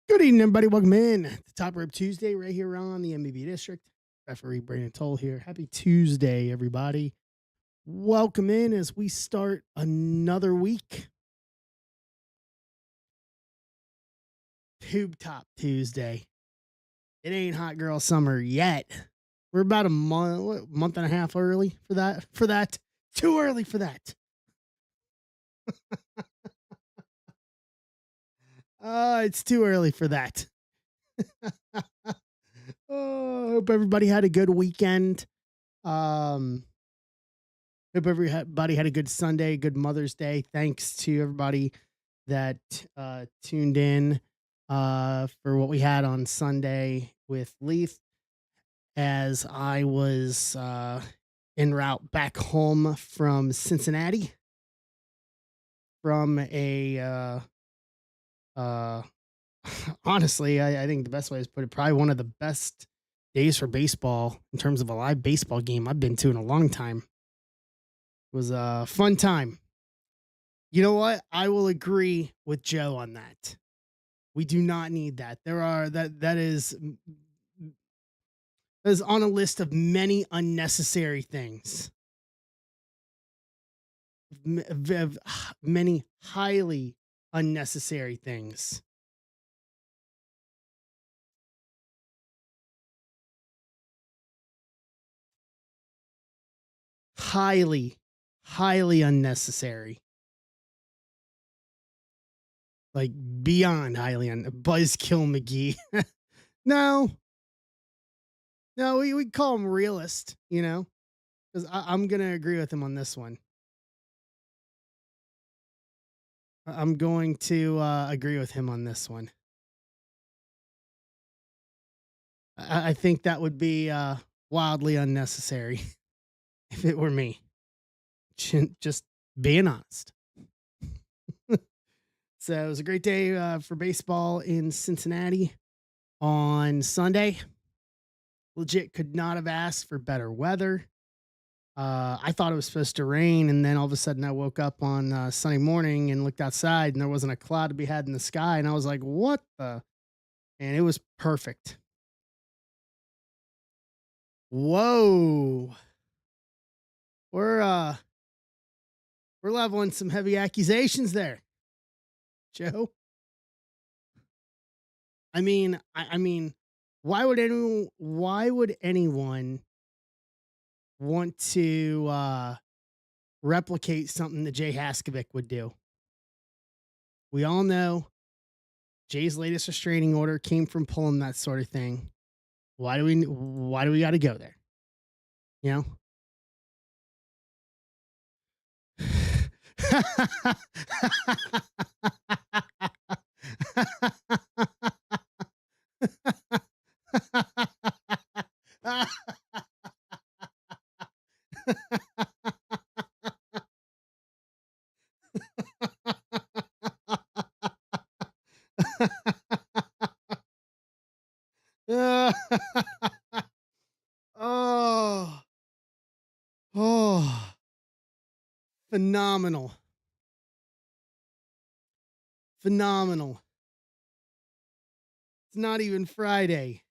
Good evening, everybody. Welcome in to Top Rope Tuesday right here on the MBB District. Referee Brandon Toll here. Happy Tuesday, everybody. Welcome in as we start another week. Tube Top Tuesday. It ain't hot girl summer yet. We're about a month and a half early for that. Too early for that. It's too early for that. Hope everybody had a good weekend. Hope everybody had a good Sunday, good Mother's Day. Thanks to everybody that tuned in for what we had on Sunday with Leith as I was en route back home from Cincinnati from a honestly, I think the best way is to put it, probably one of the best days for baseball in terms of a live baseball game I've been to in a long time. It was a fun time. You know what? I will agree with Joe on that. We do not need that. That is on a list of many unnecessary things. Many highly unnecessary things. Highly unnecessary. Like beyond highly Buzzkill McGee. No, we call him realist, because I'm going to agree with him on this one. I'm going to agree with him on this one. I think that would be wildly unnecessary if it were me. Just being honest. So it was a great day for baseball in Cincinnati on Sunday. Legit could not have asked for better weather. I thought it was supposed to rain, and then all of a sudden I woke up on Sunday morning and looked outside, and there wasn't a cloud to be had in the sky, and I was like, "What the?" And it was perfect. Whoa, we're leveling some heavy accusations there, Joe. I mean, why would anyone want to replicate something that Jay Haskovic would do? We all know Jay's latest restraining order came from pulling that sort of thing. Why do we got to go there? You know? Oh, oh, phenomenal. Phenomenal. It's not even Friday.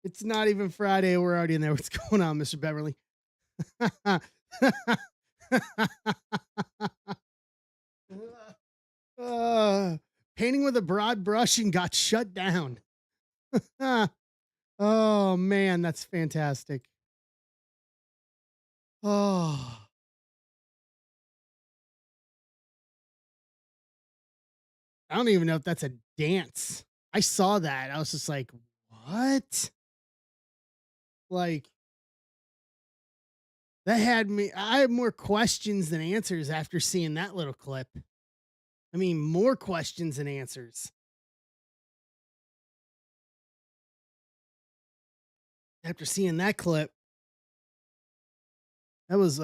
It's not even Friday. We're already in there. What's going on, Mr. Beverly? Painting with a broad brush and got shut down. Oh, man, that's fantastic. Oh. I don't even know if that's a dance. I saw that. I was just like, what? Like, that had me. I had more questions than answers after seeing that little clip. I mean, more questions than answers. After seeing that clip, that was,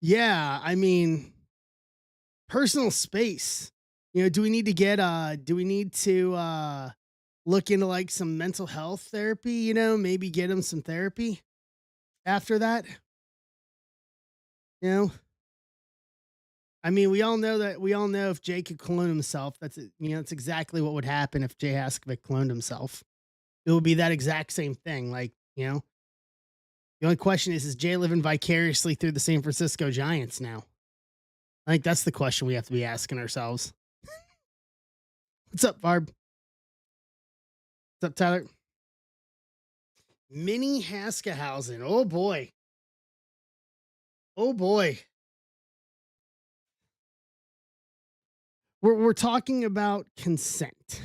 yeah, I mean, personal space. Do we need to look into like some mental health therapy, maybe get him some therapy after that? You know? I mean, we all know if Jay could clone himself, that's exactly what would happen if Jay Haskovic cloned himself. It would be that exact same thing. The only question is Jay living vicariously through the San Francisco Giants now? I think that's the question we have to be asking ourselves. What's up, Barb? What's up, Tyler? Minnie Haskahausen. Oh boy. Oh boy. We're talking about consent.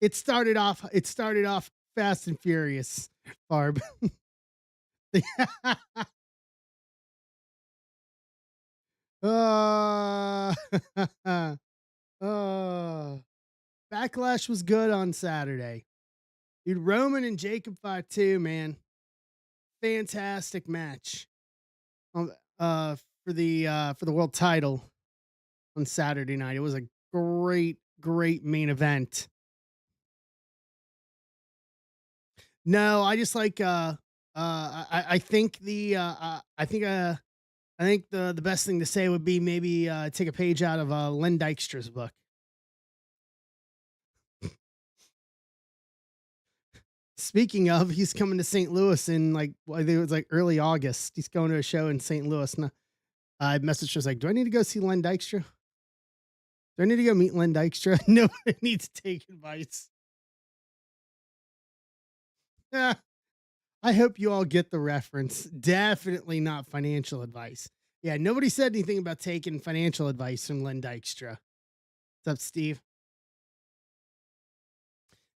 It started off fast and furious, Barb. uh, uh, Backlash was good on Saturday. Dude, Roman and Jacob Fatu, man. Fantastic match. Um, for the world title on Saturday night. It was a great main event. No, I just like I think the best thing to say would be maybe take a page out of Len Dykstra's book. Speaking of, he's coming to St. Louis in I think it was like early August. He's going to a show in St. Louis. And I messaged her, was like, "Do I need to go see Len Dykstra? Do I need to go meet Len Dykstra?" Nobody needs to take advice. Yeah, I hope you all get the reference. Definitely not financial advice. Yeah, nobody said anything about taking financial advice from Len Dykstra. What's up, Steve?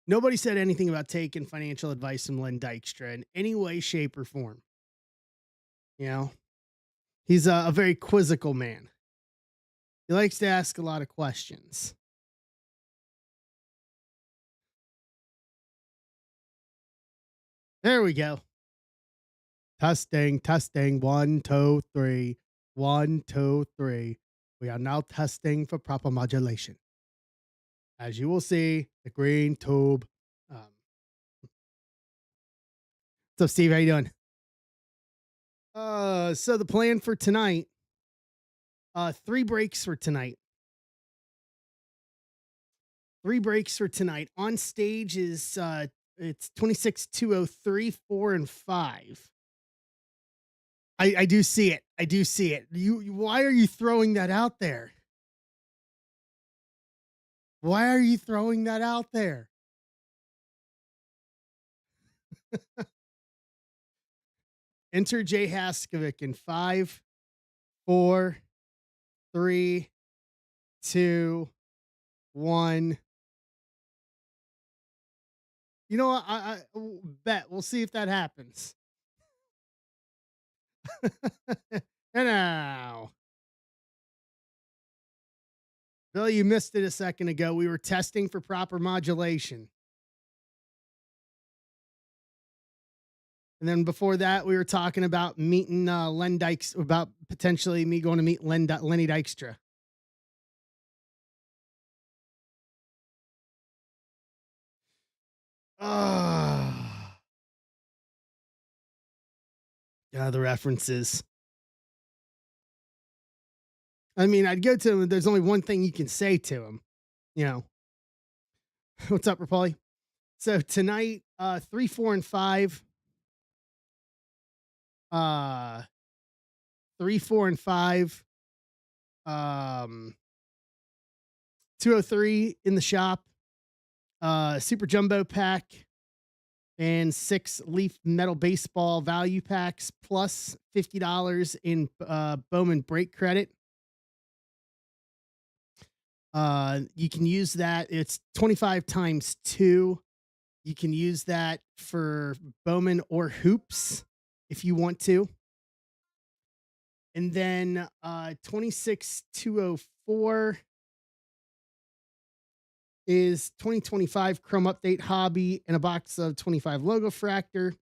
Nobody said anything about taking financial advice from Len Dykstra in any way, shape, or form. You know, he's a very quizzical man. He likes to ask a lot of questions. There we go. Testing, testing. 1, 2, 3. 1, 2, 3. We are now testing for proper modulation. As you will see, the green tube. So Steve, how you doing? So the plan for tonight, 3 breaks for tonight. 3 breaks for tonight. On stage is it's 26, 203, 4, and 5. I do see it. I do see it. Why are you throwing that out there? Why are you throwing that out there? Enter Jay Haskovic in 5, 4, 3, 2, 1. You know what? Bet we'll see if that happens. And now, Bill, you missed it a second ago. We were testing for proper modulation. And then before that, we were talking about meeting Len Dykes, about potentially me going to meet Lenny Dykstra. Ah, yeah, the references. I mean, I'd go to him. There's only one thing you can say to him. You know, what's up, Rapoli? So tonight, 3, 4, and 5. 3, 4, and 5. Um, 203 in the shop. Super Jumbo pack and 6 Leaf Metal Baseball value packs plus $50 in Bowman break credit. You can use that. It's 25 times 2. You can use that for Bowman or hoops if you want to. And then 26204 is 2025 Chrome Update Hobby and a box of 25 Logo Fractor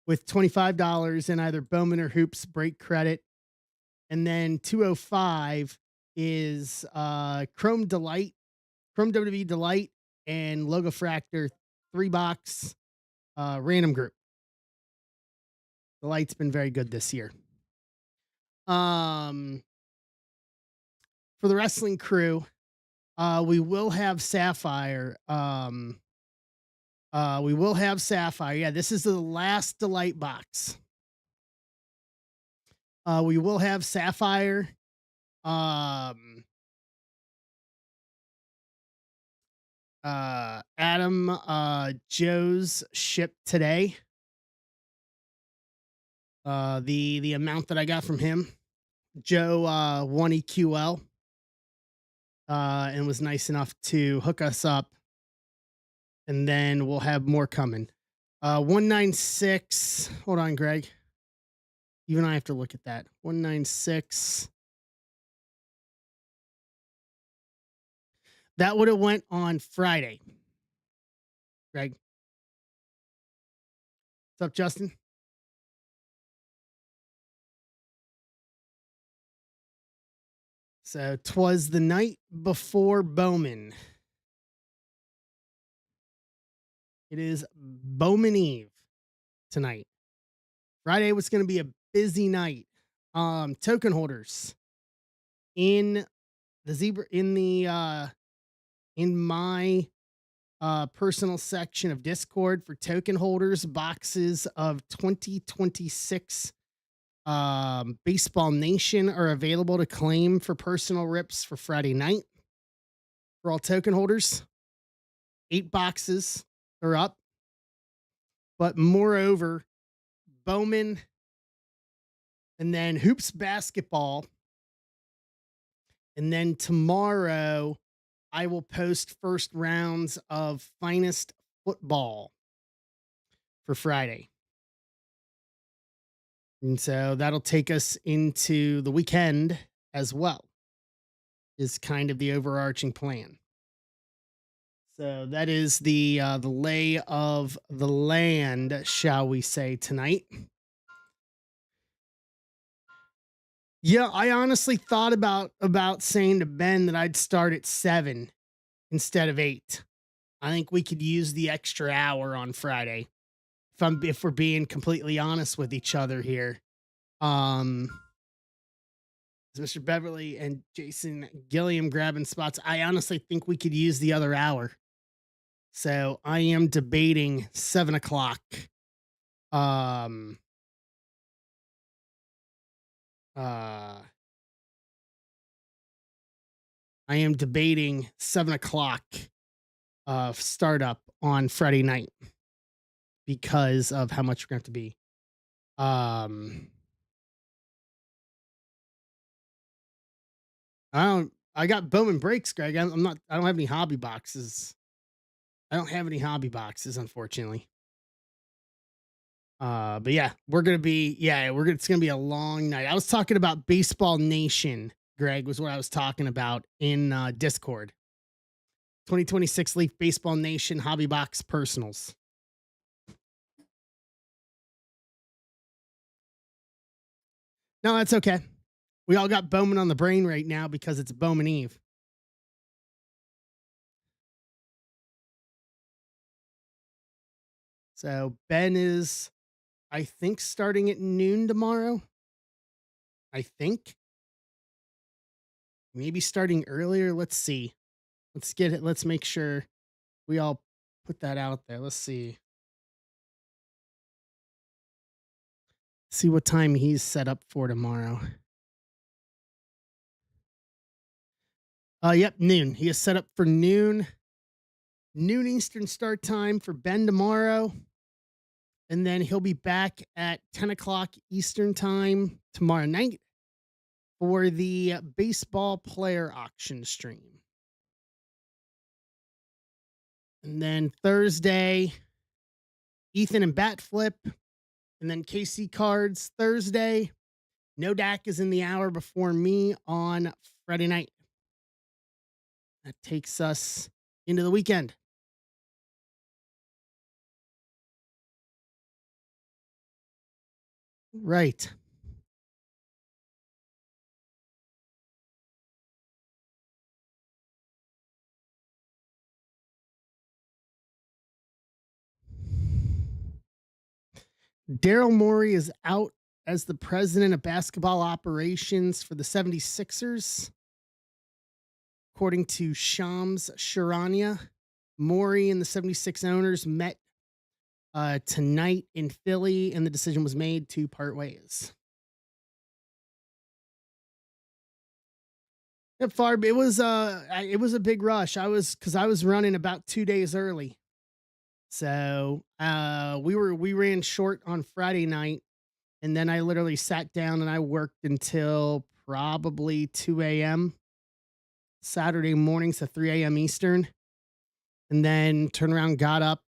with $25 in either Bowman or hoops break credit. And then 205 is Chrome WWE Delight and Logo Fractor 3 box random group. The light's been very good this year. Um, for the wrestling crew, we will have Sapphire. We will have Sapphire. Yeah, this is the last Delight box. We will have Sapphire. Um, Adam Joe's shipped today. The amount that I got from him. Joe won EQL and was nice enough to hook us up, and then we'll have more coming. 196. Hold on, Greg. Even I have to look at that. 196. That would have went on Friday. Greg. What's up, Justin? So 'twas the night before Bowman. It is Bowman Eve tonight. Friday was going to be a busy night. Token holders in the zebra in my personal section of Discord for token holders, boxes of 2026 Baseball Nation are available to claim for personal rips for Friday night. For all token holders, 8 boxes are up. But moreover, Bowman and then Hoops Basketball. And then tomorrow, I will post first rounds of Finest Football for Friday. And so that'll take us into the weekend as well, is kind of the overarching plan. So that is the lay of the land, shall we say, tonight. Yeah, I honestly thought about saying to Ben that I'd start at 7 instead of 8. I think we could use the extra hour on Friday. If we're being completely honest with each other here. Mr. Beverly and Jason Gilliam grabbing spots. I honestly think we could use the other hour. So I am debating 7 o'clock. I am debating 7 o'clock startup on Friday night because of how much we're going to have to be. I got Bowman breaks, Greg. I don't have any hobby boxes. I don't have any hobby boxes, unfortunately. But yeah, it's gonna be a long night. I was talking about Baseball Nation, Greg, was what I was talking about in Discord. 2026 Leaf Baseball Nation Hobby Box Personals. No, that's okay. We all got Bowman on the brain right now because it's Bowman Eve. So Ben is, I think, starting at noon tomorrow. I think. Maybe starting earlier. Let's see. Let's get it. Let's make sure we all put that out there. Let's see. See what time he's set up for tomorrow. Yep, noon. He is set up for noon Eastern start time for Ben tomorrow. And then he'll be back at 10 o'clock Eastern time tomorrow night for the baseball player auction stream. And then Thursday, Ethan and Bat Flip. And then KC Cards Thursday. No Dak is in the hour before me on Friday night. That takes us into the weekend. Right. Daryl Morey is out as the president of basketball operations for the 76ers, according to Shams Charania. Morey and the 76 owners met tonight in Philly, and the decision was made to part ways. It was a big rush. I was running about 2 days early. So we ran short on Friday night, and then I literally sat down and I worked until probably 2 a.m. Saturday morning, so 3 a.m. Eastern, and then turned around, got up,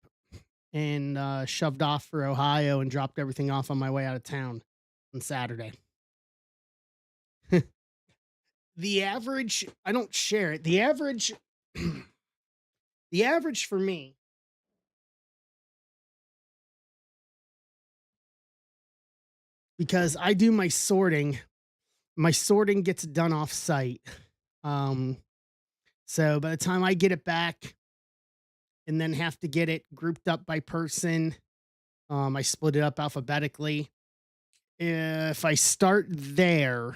and shoved off for Ohio and dropped everything off on my way out of town on Saturday. The average, I don't share it. The average, the average for me, because I do my sorting gets done off site. Um, so by the time I get it back and then have to get it grouped up by person, I split it up alphabetically. If I start there,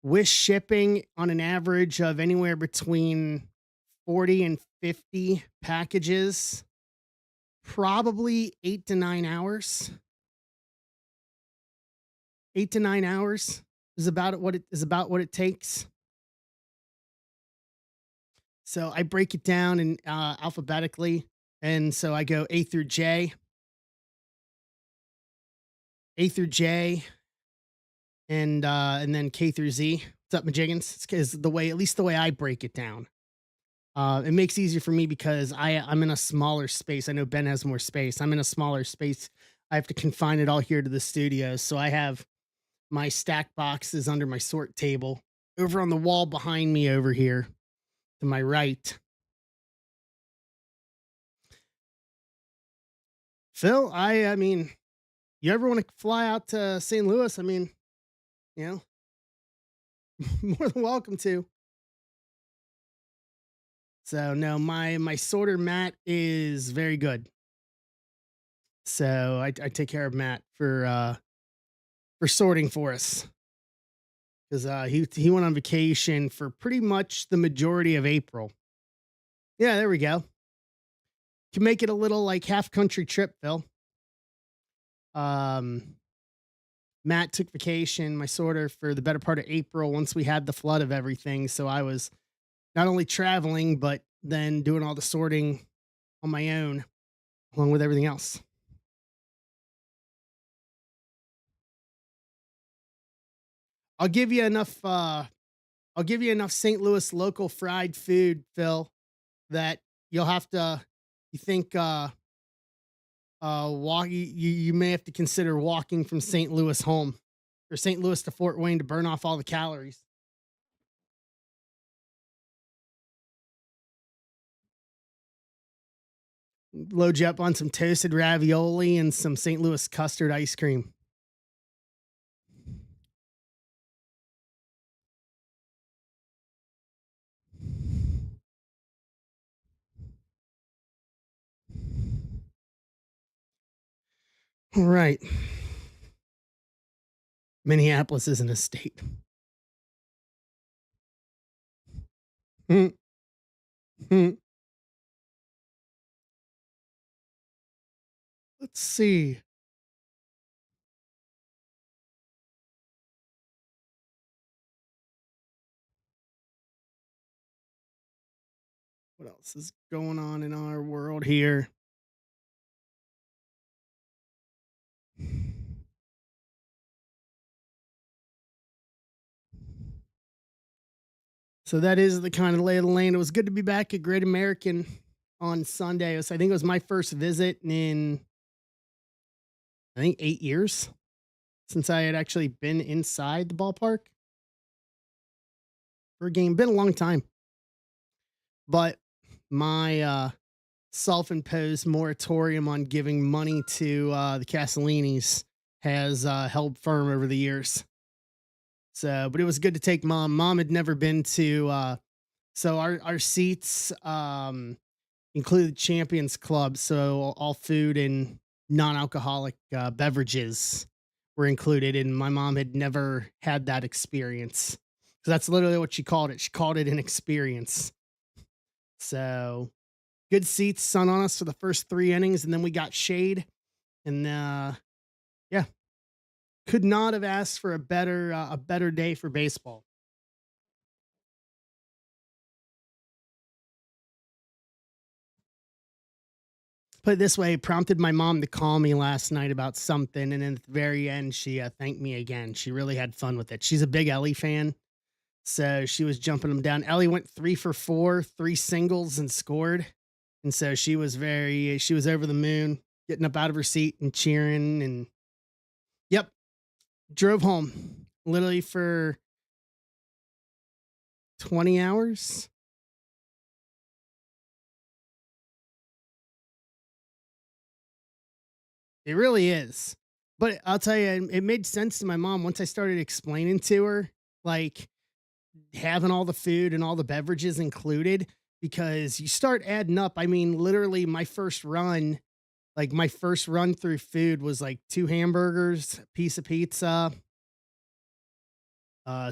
with shipping on an average of anywhere between 40 and 50 packages, probably 8 to 9 hours. 8 to 9 hours is about what it takes. So I break it down in alphabetically, and so I go A through J, and then K through Z. What's up, Majiggins? It's the way, at least the way I break it down. It makes it easier for me because I'm in a smaller space. I know Ben has more space. I'm in a smaller space. I have to confine it all here to the studio. So I have my stack boxes under my sort table over on the wall behind me over here to my right. Phil, I mean, you ever want to fly out to St. Louis? I mean, you know, more than welcome to. So no, my sorter Matt is very good. So I take care of Matt for sorting for us because he went on vacation for pretty much the majority of April. Yeah, there we go. Can make it a little like half country trip, Phil. Um, Matt took vacation, my sorter, for the better part of April once we had the flood of everything. So I was not only traveling, but then doing all the sorting on my own, along with everything else. I'll give you enough. I'll give you enough St. Louis local fried food, Phil, that you'll have to. You think walk? You may have to consider walking from St. Louis home, or St. Louis to Fort Wayne to burn off all the calories. Load you up on some toasted ravioli and some St. Louis custard ice cream. All right. Minneapolis isn't a state. Let's see. What else is going on in our world here? So that is the kind of lay of the land. It was good to be back at Great American on Sunday. I think it was my first visit in, I think, 8 years since I had actually been inside the ballpark for a game. Been a long time. But my self-imposed moratorium on giving money to the Castellinis has held firm over the years. So, but it was good to take mom. Mom had never been to. So our seats included Champions Club, so all food and non-alcoholic beverages were included, and my mom had never had that experience. So that's literally what she called it. She called it an experience. So good seats, sun on us for the first 3 innings, and then we got shade. And yeah, could not have asked for a better day for baseball. Put it this way, prompted my mom to call me last night about something, and then at the very end, she thanked me again. She really had fun with it. She's a big Ellie fan, so she was jumping them down. Ellie went 3 for 4, 3 singles, and scored, and so she was over the moon, getting up out of her seat and cheering. And yep, drove home literally for 20 hours. It really is. But I'll tell you, it made sense to my mom once I started explaining to her, like having all the food and all the beverages included, because you start adding up. I mean, literally, my first run through food was like 2 hamburgers, a piece of pizza,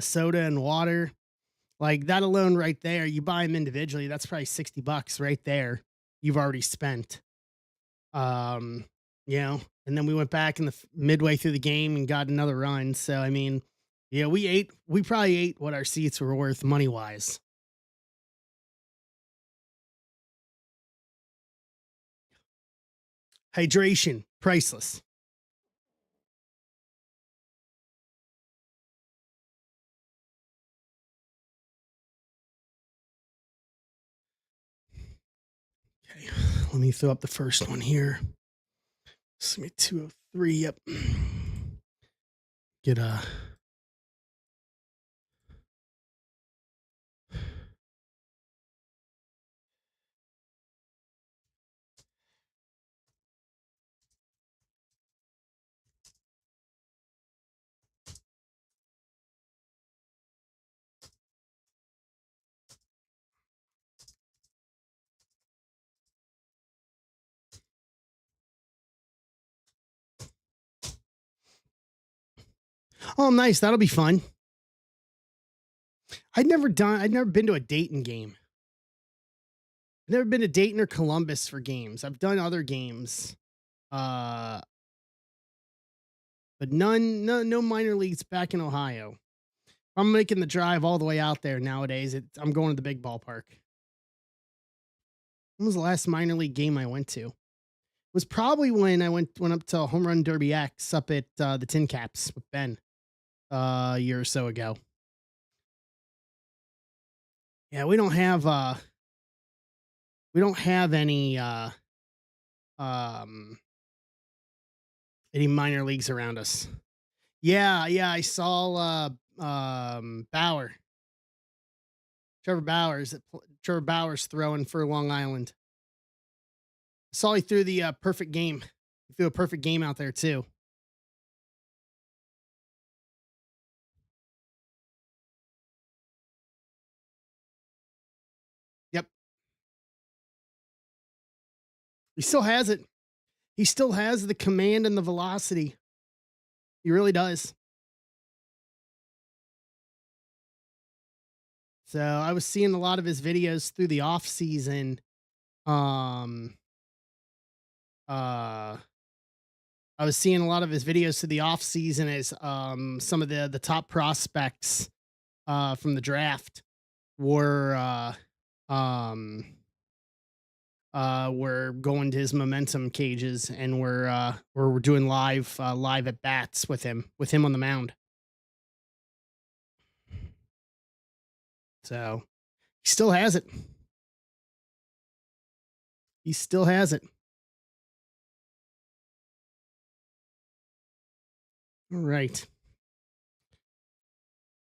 soda, and water. Like that alone, right there, you buy them individually. That's probably $60 right there. You've already spent. Um, and then we went back in the midway through the game and got another run. So I mean, yeah, we probably ate what our seats were worth money wise. Hydration, priceless. Okay, let me throw up the first one here. Submit 203. Yep. Get a. Oh, nice. That'll be fun. I'd never been to a Dayton game. I've never been to Dayton or Columbus for games. I've done other games. Uh, but no minor leagues back in Ohio. I'm making the drive all the way out there nowadays. I'm going to the big ballpark. When was the last minor league game I went to? It was probably when I went up to Home Run Derby X up at the Tin Caps with Ben a year or so ago. Yeah, we don't have um any minor leagues around us. Yeah, I saw Bauer, Trevor Bauer's throwing for Long Island. I saw he threw the perfect game. He threw a perfect game out there too. Yep, he still has it. He still has the command and the velocity. He really does. So I was seeing a lot of his videos through the off season. Um, uh, I was seeing a lot of his videos through the off season as some of the top prospects from the draft were um were going to his momentum cages and we're doing live at bats with him on the mound. So he still has it. He still has it. All right.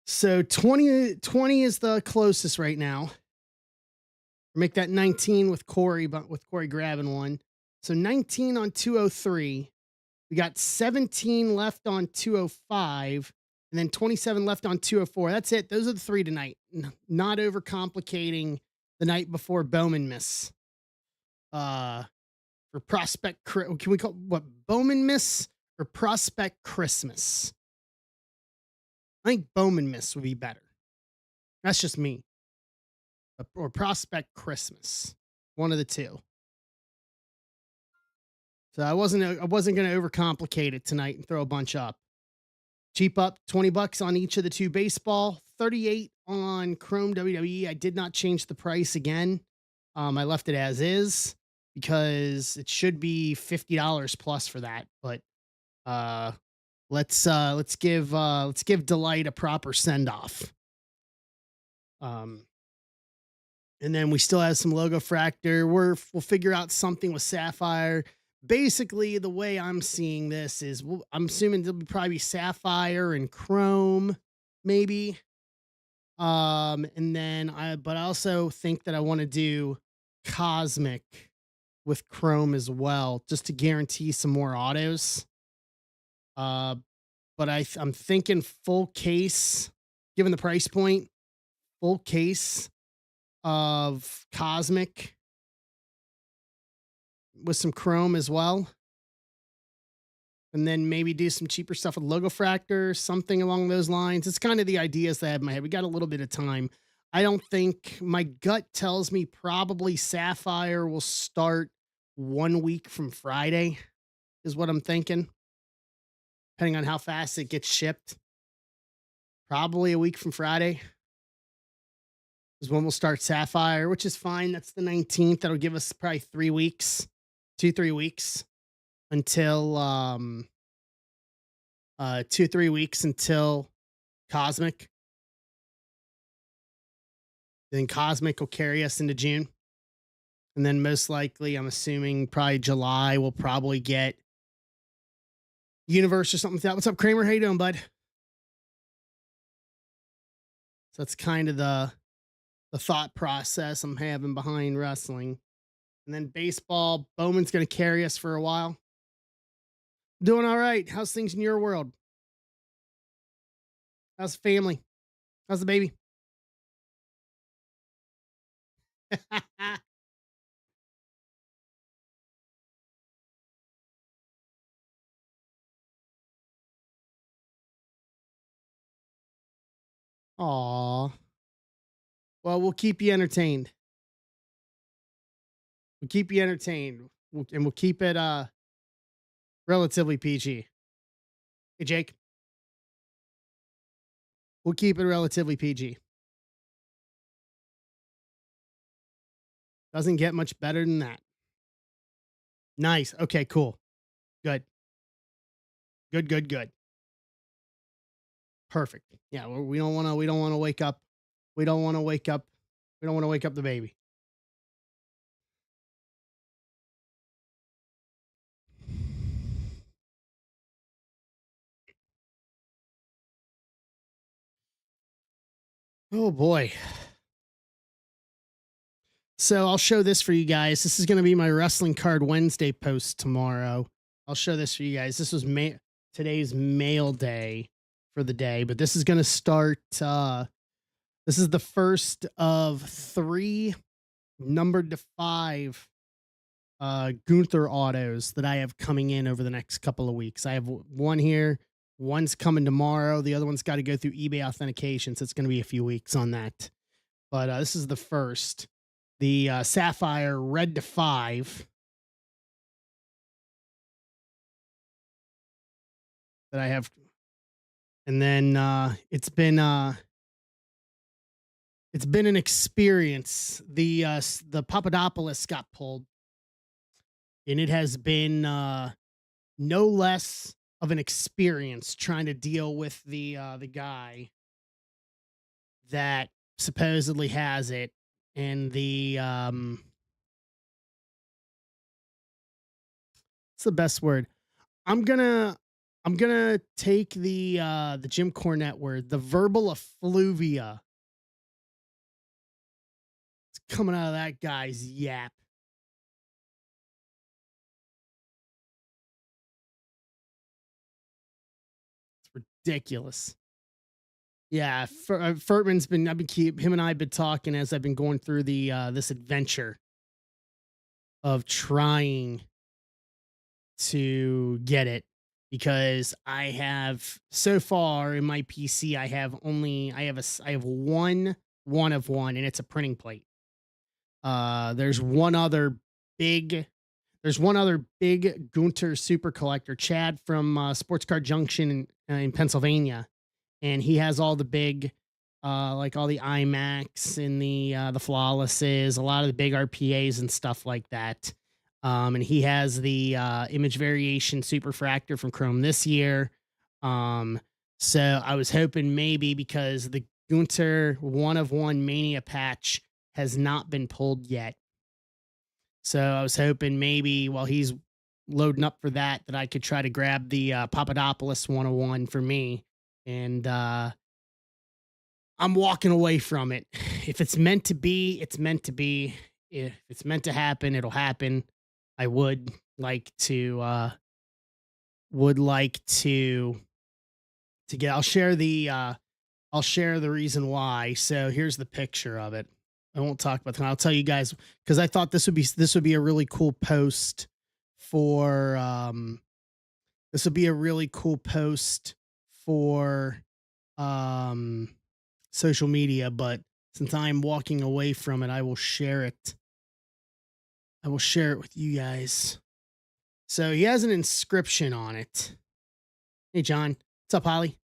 So 20 is the closest right now. Make that 19 with Corey, but with Corey grabbing one. So 19 on 203. We got 17 left on 205, and then 27 left on 204. That's it. Those are the three tonight. Not overcomplicating the night before Bowman miss. For or can we call what Bowman Miss or Prospect Christmas? I think Bowman Miss would be better. That's just me. Or Prospect Christmas. One of the two. So I wasn't going to overcomplicate it tonight and throw a bunch up. Cheap up $20 on each of the two baseball, 38 on Chrome WWE. I did not change the price again. I left it as is because it should be $50 plus for that. But uh let's give Delight a proper send off. And then we still have some logo fractor. We'll figure out something with Sapphire. Basically, the way I'm seeing this is I'm assuming there'll probably be Sapphire and Chrome, maybe. And then but I also think that I want to do Cosmic with Chrome as well, just to guarantee some more autos. Uh, but I'm thinking full case, given the price point, full case of Cosmic with some Chrome as well. And then maybe do some cheaper stuff with Logo Fractor, something along those lines. It's kind of the ideas that I have in my head. We got a little bit of time. I don't think my gut tells me probably Sapphire will start 1 week from Friday, is what I'm thinking. Depending on how fast it gets shipped. Probably a week from Friday is when we'll start Sapphire, which is fine. That's the 19th. That'll give us probably 3 weeks, 2-3 weeks until 2-3 weeks until Cosmic. Then Cosmic will carry us into June. And then most likely, I'm assuming probably July, we'll probably get Universe or something like that. What's up, Kramer? How you doing, bud? So that's kind of the thought process I'm having behind wrestling. And then baseball, Bowman's going to carry us for a while. Doing all right. How's things in your world? How's the family? How's the baby? Aw. Well, we'll keep you entertained. We'll keep you entertained. And we'll keep it relatively PG. Hey, Jake. We'll keep it relatively PG. Doesn't get much better than that. Nice. Okay, cool. Good. Good, good, good. Perfect. Yeah, we don't want to wake up. We don't want to wake up. We don't want to wake up the baby. Oh boy. So I'll show this for you guys. This is going to be my Wrestling Card Wednesday post tomorrow. I'll show this for you guys. This was today's mail day for the day, but this is going to start. This is the first of 3 numbered to 5 Gunther autos that I have coming in over the next couple of weeks. I have one here. One's coming tomorrow. The other one's got to go through eBay authentication, so it's going to be a few weeks on that. But this is the first. The Sapphire Red to 5 that I have. And then it's been an experience. The Papadopoulos got pulled, and it has been no less of an experience trying to deal with the guy that supposedly has it. And the what's the best word? I'm gonna take the Jim Cornette word, the verbal effluvia. It's coming out of that guy's yap. It's ridiculous. Yeah, Furtman's been. Him and I've been talking as I've been going through the this adventure of trying to get it because I have so far in my PC I have one of one and it's a printing plate. There's big one other big Gunter super collector, Chad from Sports Card Junction in Pennsylvania, and he has all the big, like all the IMAX and the flawlesses, a lot of the big RPAs and stuff like that. And he has the image variation superfractor from Chrome this year. Um, so I was hoping maybe because the Gunter one of one Mania patch has not been pulled yet. So I was hoping maybe while he's loading up for that, that I could try to grab the Papadopoulos 101 for me. And I'm walking away from it. If it's meant to be, it's meant to be. If it's meant to happen, it'll happen. I would like to get I'll share the reason why. So here's the picture of it. I won't talk about that. I'll tell you guys because I thought this would be a really cool post for this would be a really cool post for um social media, but since I'm walking away from it, I will share it. I will share it with you guys. So he has an inscription on it. Hey John, what's up, Holly?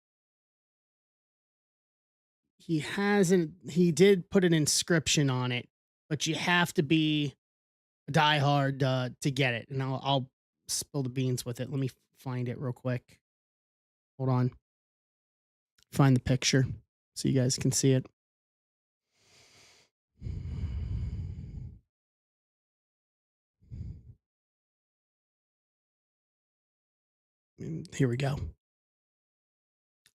He did put an inscription on it, but you have to be a diehard to get it. And I'll spill the beans with it. Let me find it real quick. Hold on. Find the picture so you guys can see it. Here we go.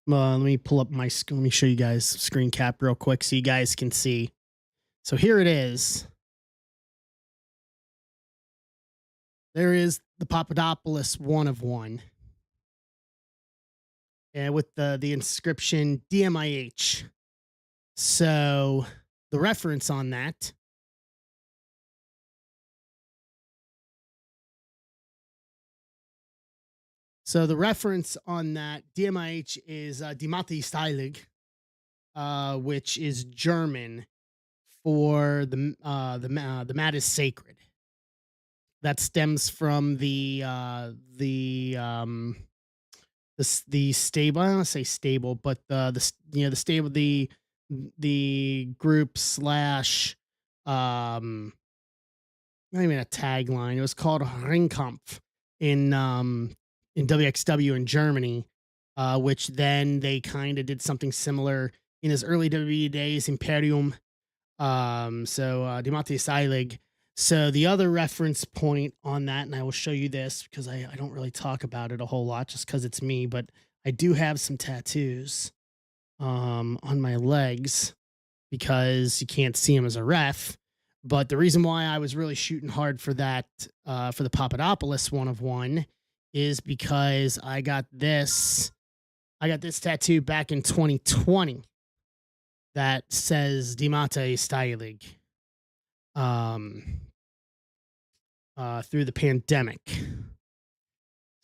Let me pull up let me show you guys screen cap real quick so you guys can see. So here it is. There is the Papadopoulos one of one. And with the inscription DMIH. So the reference on that DMIH is Die Mathe Stylig, which is German for the mat is sacred. That stems from the stable. I don't want to say stable, but the stable the group slash not even a tagline. It was called Ringkampf in WXW in Germany, which then they kind of did something similar in his early WWE days, Imperium. Die Mathe Seilig. So the other reference point on that, and I will show you this because I don't really talk about it a whole lot just because it's me, but I do have some tattoos on my legs because you can't see them as a ref. But the reason why I was really shooting hard for that, for the Papadopoulos one of one, is because I got this tattoo back in 2020 that says Die Mathe Stylig through the pandemic.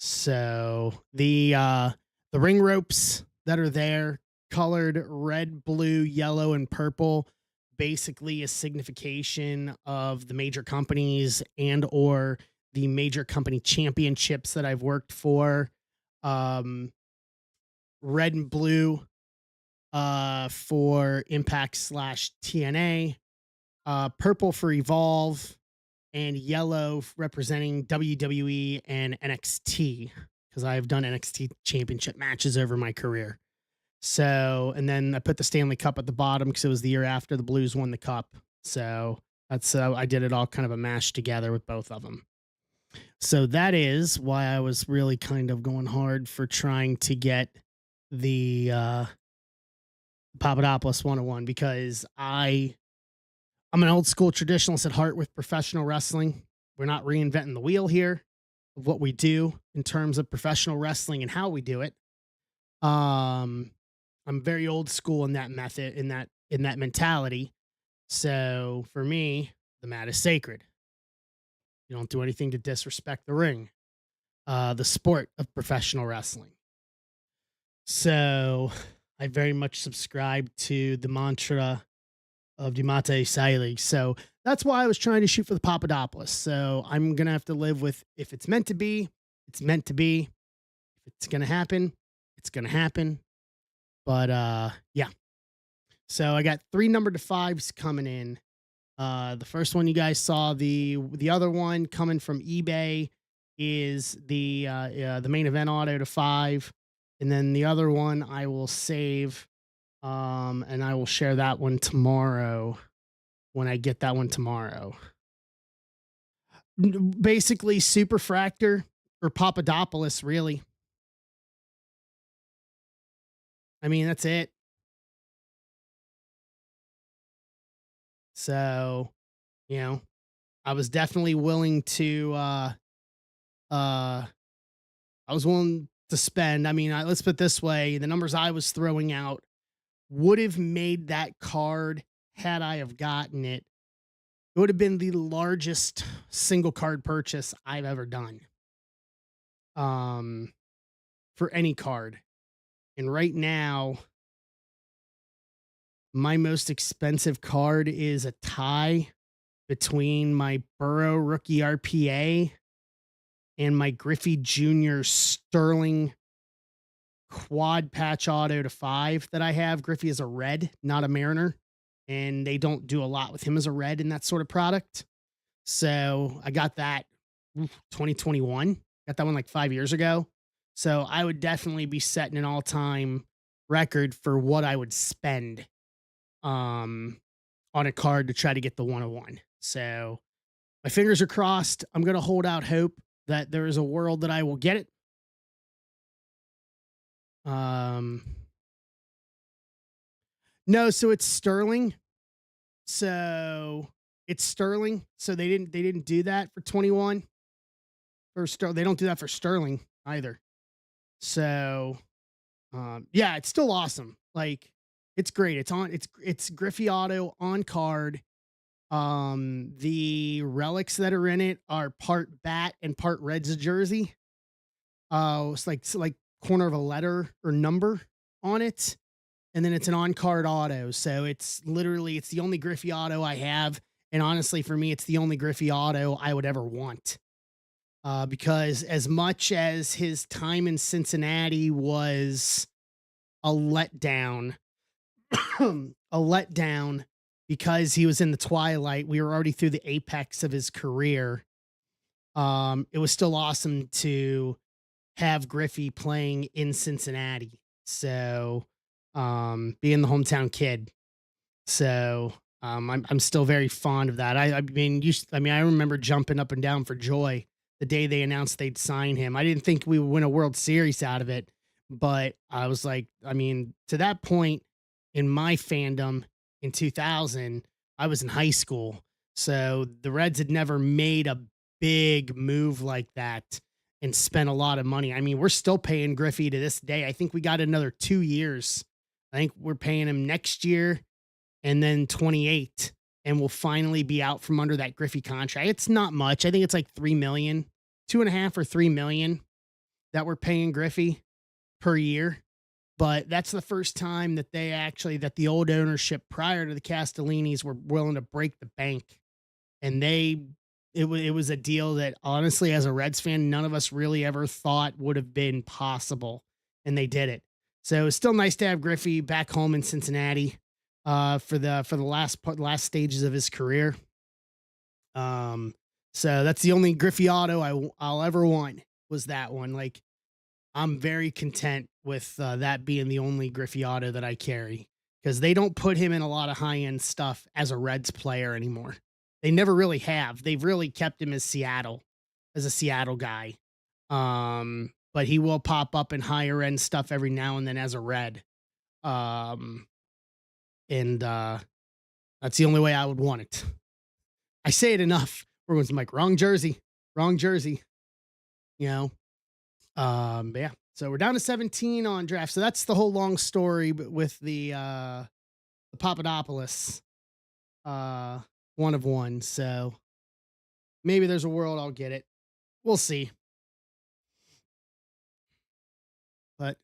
So the ring ropes that are there, colored red, blue, yellow, and purple, basically a signification of the major companies and or the major company championships that I've worked for. Red and blue for Impact slash TNA, purple for Evolve, and yellow representing WWE and NXT because I've done NXT championship matches over my career. So, and then I put the Stanley Cup at the bottom because it was the year after the Blues won the cup. So that's I did it all kind of a mash together with both of them. So that is why I was really kind of going hard for trying to get the Papadopoulos 101 because I'm an old school traditionalist at heart with professional wrestling. We're not reinventing the wheel here of what we do in terms of professional wrestling and how we do it. I'm very old school in that method, in that mentality. So for me, the mat is sacred. You don't do anything to disrespect the ring. the sport of professional wrestling. So I very much subscribe to the mantra of Dimate Sailig. So that's why I was trying to shoot for the Papadopoulos. So I'm gonna have to live with, if it's meant to be, it's meant to be. If it's gonna happen, it's gonna happen. But yeah. So I got three number to fives coming in. The first one you guys saw, the other one coming from eBay is the main event auto to five, and then the other one I will save, and I will share that one tomorrow when I get that one tomorrow. Basically, Superfractor or Papadopoulos, really. I mean, that's it. So, you know, I was definitely willing to uh I was willing to spend. I mean, let's put it this way, the numbers I was throwing out would have made that card had I have gotten it. It would have been the largest single card purchase I've ever done. Um for any card. And right now, my most expensive card is a tie between my Burrow rookie RPA and my Griffey Jr. Sterling quad patch auto to five that I have. Griffey is a red, not a Mariner. And they don't do a lot with him as a red in that sort of product. So I got that 2021. Got that one like 5 years ago. So I would definitely be setting an all time record for what I would spend um, on a card to try to get the 101. So my fingers are crossed. I'm going to hold out hope that there is a world that I will get it. Um, no, so it's Sterling. So it's Sterling. So they didn't do that for 21 or they don't do that for Sterling either. So yeah, it's still awesome. Like it's great. It's Griffey Auto on card. The relics that are in it are part bat and part Reds jersey. It's like corner of a letter or number on it, and then it's an on card auto. So it's the only Griffey auto I have, and honestly, for me, it's the only Griffey auto I would ever want. Because as much as his time in Cincinnati was a letdown, a letdown because he was in the twilight. We were already through the apex of his career. It was still awesome to have Griffey playing in Cincinnati. So, being the hometown kid. So, I'm still very fond of that. I remember jumping up and down for joy the day they announced they'd sign him. I didn't think we would win a World Series out of it, but I was like, I mean, to that point in my fandom in 2000, I was in high school. So the Reds had never made a big move like that and spent a lot of money. I mean, we're still paying Griffey to this day. I think we got another 2 years. I think we're paying him next year and then 28, and we'll finally be out from under that Griffey contract. It's not much. I think it's like 3 million, 2.5 or 3 million that we're paying Griffey per year. But that's the first time that that the old ownership prior to the Castellinis were willing to break the bank. And it was a deal that honestly, as a Reds fan, none of us really ever thought would have been possible. And they did it. So it's still nice to have Griffey back home in Cincinnati for the last stages of his career. So that's the only Griffey auto I'll ever want was that one. Like I'm very content with that being the only Griffey auto that I carry because they don't put him in a lot of high end stuff as a Reds player anymore. They never really have. They've really kept him as a Seattle guy. But he will pop up in higher end stuff every now and then as a Red. Um, and That's the only way I would want it. I say it enough. Everyone's like, wrong jersey, wrong jersey. You know. But yeah. So we're down to 17 on draft. So that's the whole long story, but with the Papadopoulos, one of one. So maybe there's a world I'll get it. We'll see. but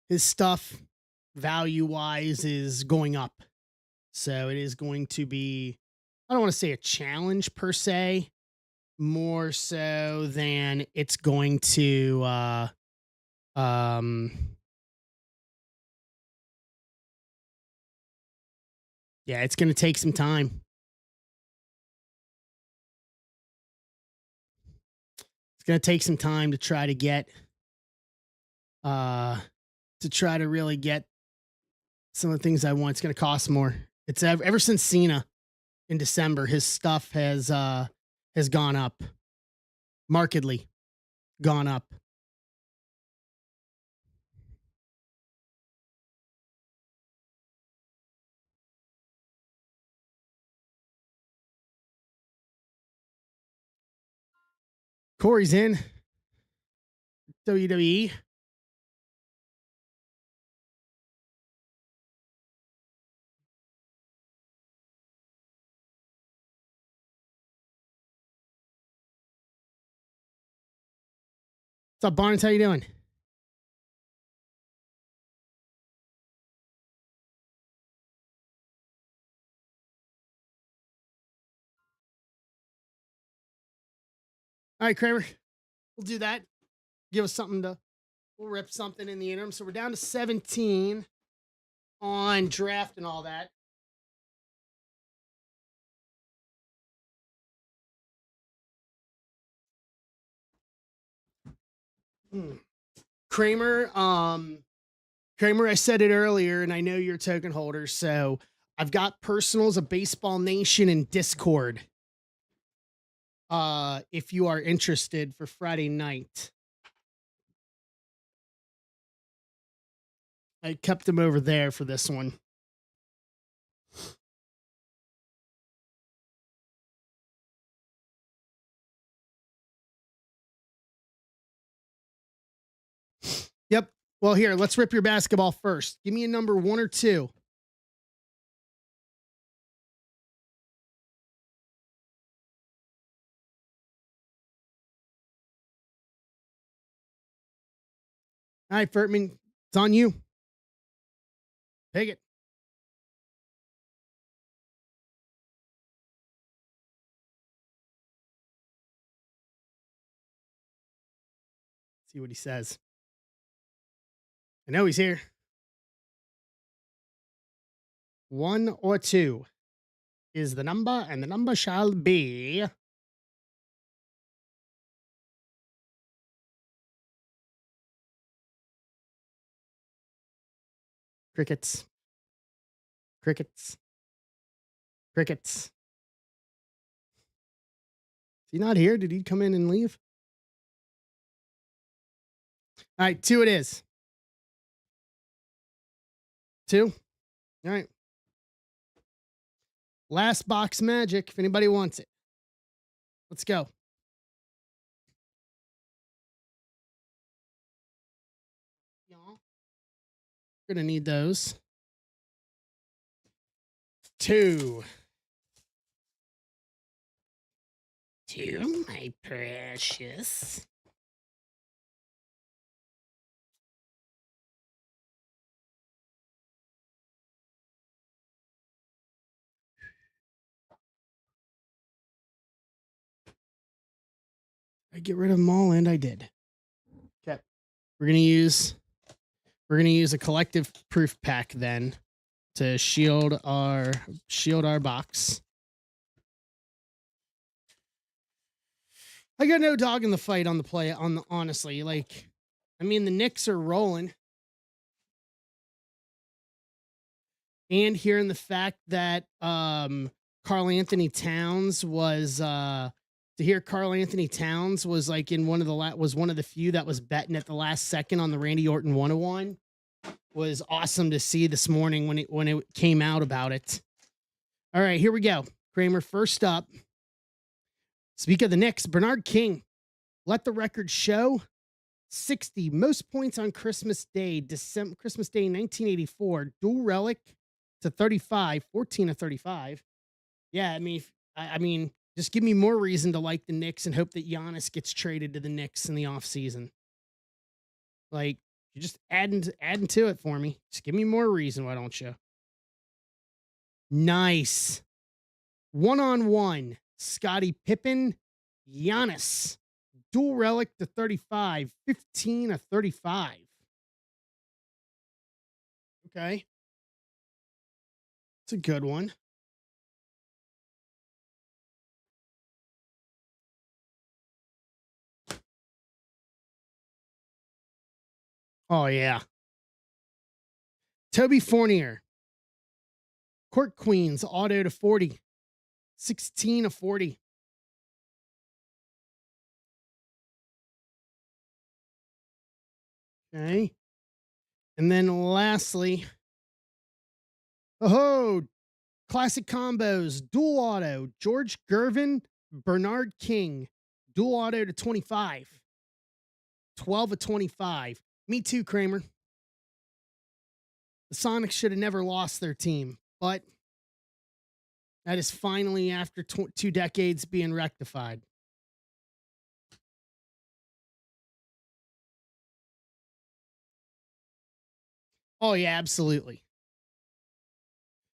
his stuff value wise is going up. So it is going to be, I don't want to say a challenge per se, more so than it's going to, um, yeah, it's going to take some time. It's going to take some time to try to get, uh, to try to really get some of the things I want. It's going to cost more. It's ever since Cena in December, his stuff has gone up markedly, gone up. Corey's in WWE. What's up, Barnes? How you doing? All right, Kramer. We'll do that. Give us something to, we'll rip something in the interim. So we're down to 17 on draft and all that. Kramer, Kramer, I said it earlier, and I know you're a token holder, so I've got personals of Baseball Nation and Discord. If you are interested for Friday night. I kept them over there for this one. Yep. Well, here, let's rip your basketball first. Give me a number 1 or 2. All right, Furtman, it's on you. Take it. See what he says. I know he's here. 1 or 2 is the number, and the number shall be crickets. Crickets. Crickets. Is he not here? Did he come in and leave? All right, 2 it is. 2. All right. Last box magic, if anybody wants it. Let's go. Gonna need those. 2. 2, my precious. I get rid of them all, and I did. Okay. We're gonna use a collective proof pack then to shield our box. I got no dog in the fight on the play. Honestly, like, I mean, the Knicks are rolling, and hearing the fact that Karl Anthony Towns was to hear Karl Anthony Towns was like in one of the few that was betting at the last second on the Randy Orton 101 was awesome to see this morning when it came out about it. All right, here we go. Kramer, first up. Speak of the Knicks, Bernard King, let the record show 60 most points on Christmas Day, Christmas Day 1984, dual relic to 35, 14 of 35. Yeah, I mean, just give me more reason to like the Knicks and hope that Giannis gets traded to the Knicks in the offseason. Like, You're just adding to it for me. Just give me more reason, why don't you? Nice. One-on-one. Scottie Pippen, Giannis. Dual relic to 35. 15 of 35. Okay. It's a good one. Oh, yeah. Toby Fournier. Court Queens, auto to 40. 16 of 40. Okay. And then lastly, oh, classic combos, dual auto, George Gervin, Bernard King, dual auto to 25. 12 of 25. Me too, Kramer. The Sonics should have never lost their team, but that is finally, after 2 decades, being rectified. Oh, yeah, absolutely.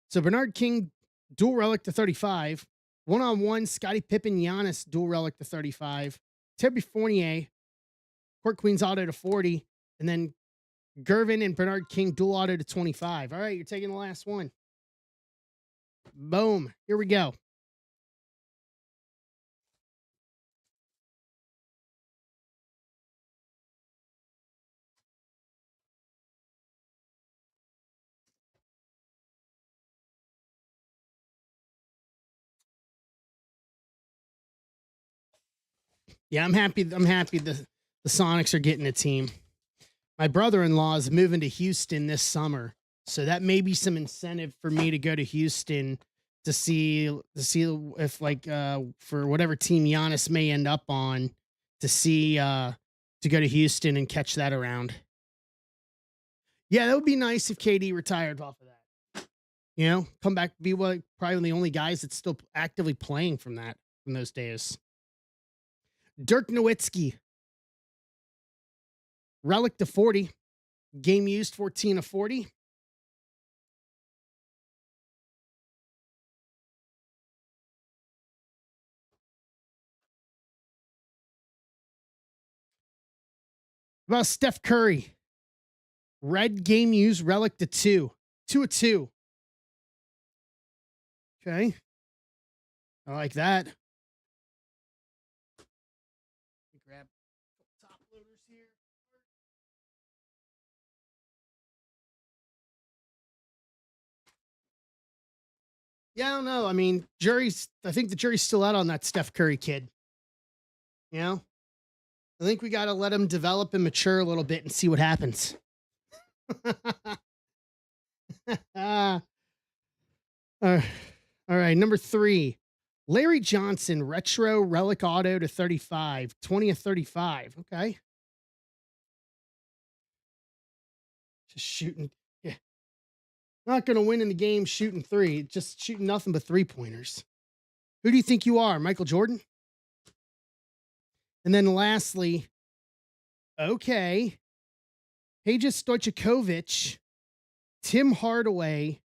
So Bernard King, dual relic to 35. One-on-one, Scottie Pippen, Giannis, dual relic to 35. Toby Fournier, Court Queens auto to 40. And then Gervin and Bernard King, dual auto to 25. All right, you're taking the last one. Boom. Here we go. Yeah, I'm happy. I'm happy the Sonics are getting a team. My brother-in-law is moving to Houston this summer, so that may be some incentive for me to go to Houston to see if, like, for whatever team Giannis may end up on, to go to Houston and catch that around. Yeah, that would be nice if KD retired off of that. You know, come back, be probably the only guys that's still actively playing from those days. Dirk Nowitzki, relic to 40, game used 14 of 40. About Steph Curry, red game used, relic to 2, 2 of 2. Okay, I like that. Grab top loaders here. Yeah, I don't know. I mean, I think the jury's still out on that Steph Curry kid. You know, I think we got to let him develop and mature a little bit and see what happens. uh, all right. Number 3, Larry Johnson, retro relic auto to 35, 20 of 35. Okay. Just shooting. Yeah. Not going to win in the game shooting 3, just shooting nothing but 3-pointers. Who do you think you are, Michael Jordan? And then lastly, okay, Peja Stojakovic, Tim Hardaway,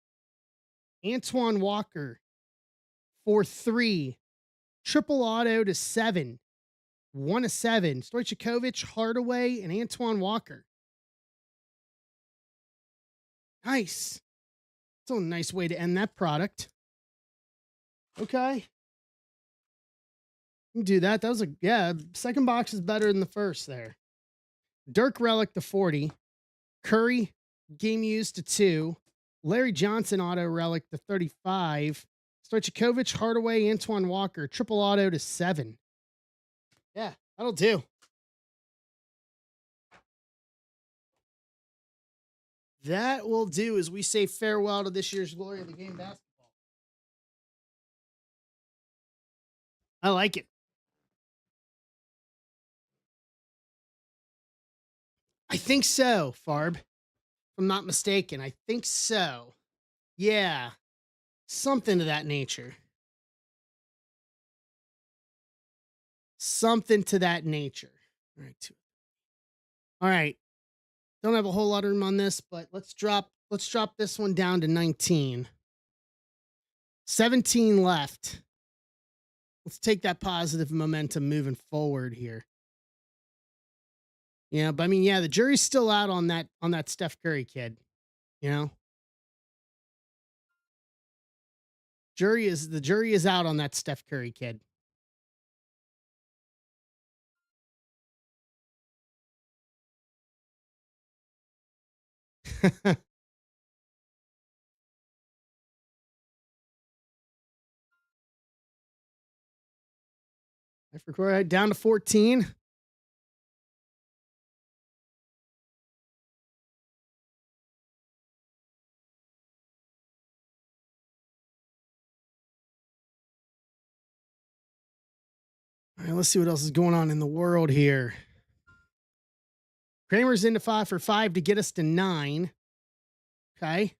Antoine Walker for 3, triple auto to 7, 1 of 7. Stojakovic, Hardaway, and Antoine Walker. Nice. It's a nice way to end that product. Okay. You can do that. That was second box is better than the first there. Dirk relic to 40. Curry, game used to 2. Larry Johnson auto relic to 35. Stojakovic, Hardaway, Antoine Walker, triple auto to 7. Yeah, that'll do. That will do as we say farewell to this year's Glory of the Game basketball. I like it. I think so, Farb. If I'm not mistaken, I think so. Yeah, something to that nature. Something to that nature. All right. All right. Don't have a whole lot of room on this, but let's drop this one down to 19. 17 left. Let's take that positive momentum moving forward here. Yeah, but I mean, yeah, the jury's still out on that Steph Curry kid. You know, the jury is out on that Steph Curry kid. I forgot down to 14. All right, let's see what else is going on in the world here. Kramer's into 5 for 5 to get us to 9. Okay.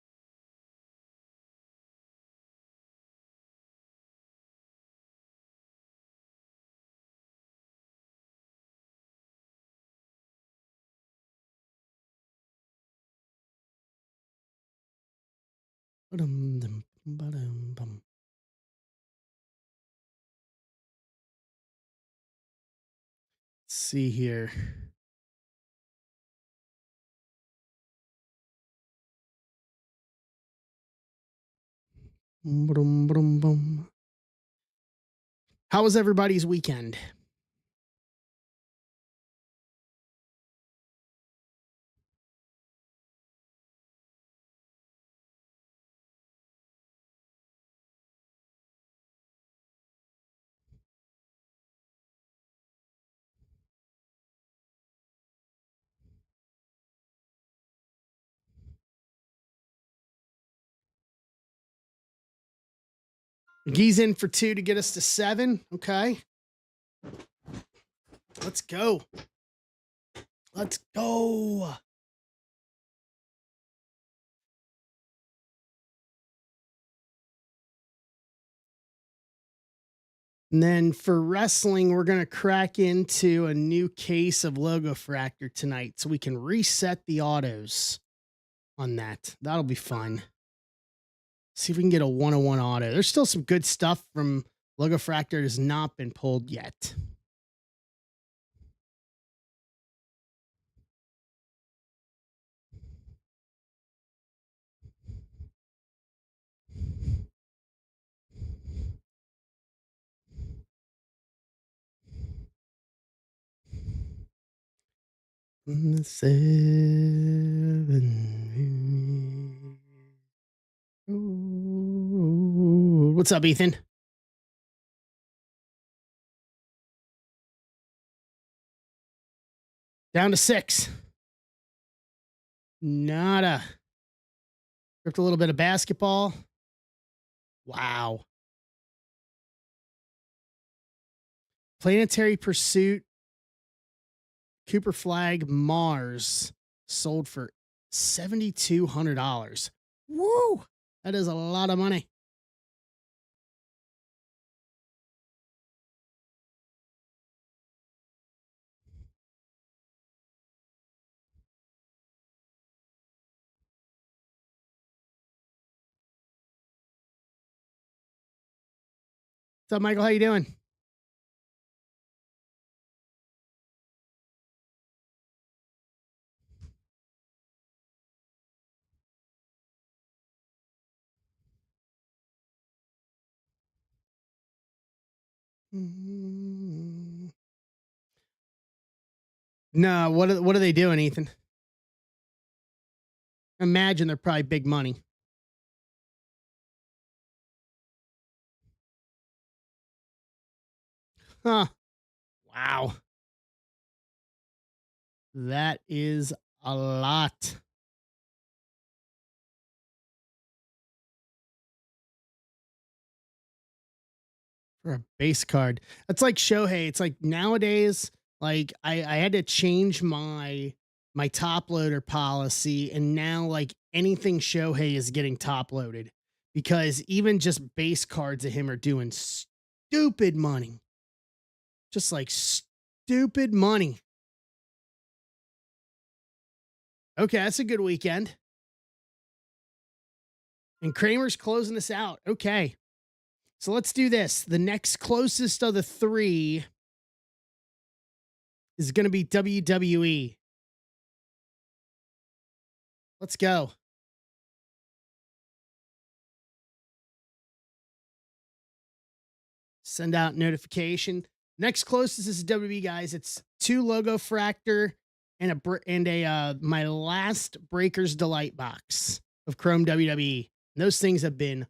Ba-dum-dum-ba-dum-bum. Let's see here. Ba-dum-ba-dum-bum. How was everybody's weekend? Gee's in for 2 to get us to 7. Okay. Let's go. Let's go. And then for wrestling, we're going to crack into a new case of Logo Fractor tonight so we can reset the autos on that. That'll be fun. See if we can get a 101 auto. There's still some good stuff from Logo Fractor that has not been pulled yet. The 7. What's up, Ethan? Down to 6. Nada. Ripped a little bit of basketball. Wow. Planetary Pursuit, Cooper Flag, Mars sold for $7,200. Woo! That is a lot of money. What's up, Michael? How you doing? No, what are they doing, Ethan? Imagine they're probably big money. Huh. Wow. That is a lot. For a base card. That's like Shohei. It's like nowadays, like I had to change my top loader policy, and now like anything Shohei is getting top loaded because even just base cards of him are doing stupid money. Just like stupid money. Okay, that's a good weekend. And Kramer's closing us out. Okay. So let's do this. The next closest of the three is going to be WWE. Let's go. Send out notification. Next closest is WWE, guys. It's 2 logo fractor and a my last Breakers Delight box of Chrome WWE. And those things have been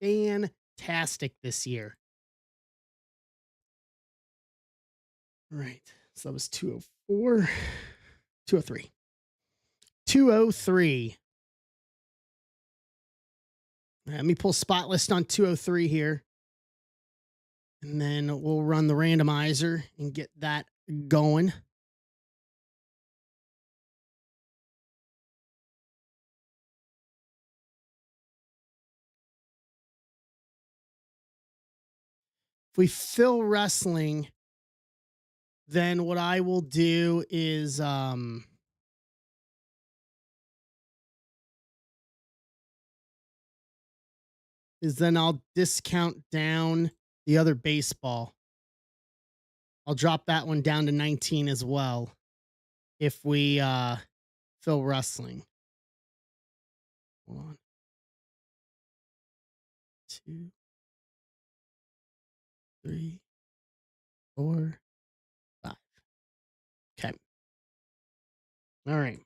fantastic this year. All right. So that was 204, 203. 203. Let me pull spot list on 203 here. And then we'll run the randomizer and get that going. If we fill wrestling, then what I will do is then I'll discount down the other baseball. I'll drop that one down to 19 as well if we fill wrestling. Hold on. 2, 3, 4, 5. Okay. All right.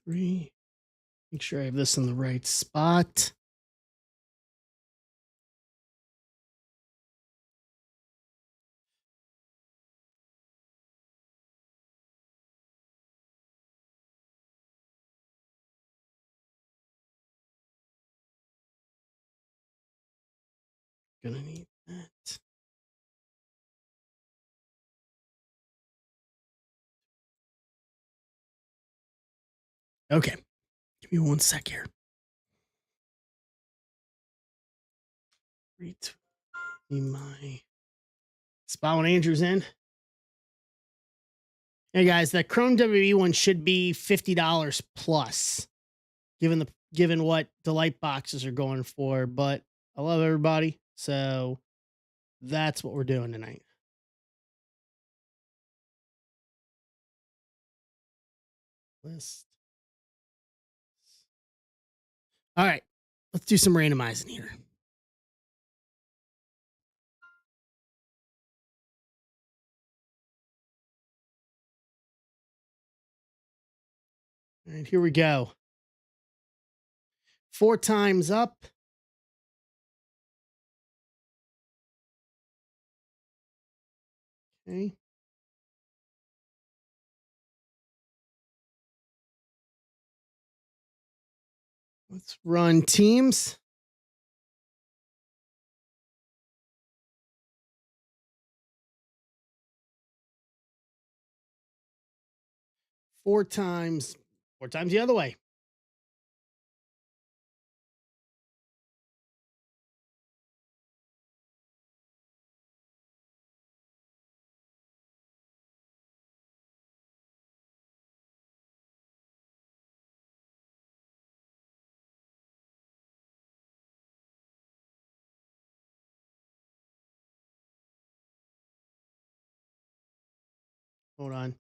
Three. Make sure I have this in the right spot. Gonna need that. Okay. Give me one sec here. Read my spot when Andrew's in. Hey guys, that Chrome WWE one should be $50 plus, given what Delight boxes are going for. But I love everybody, so that's what we're doing tonight. List. All right, let's do some randomizing here. All right, here we go. 4 times up. Okay. Let's run teams. Four times the other way. Hold on.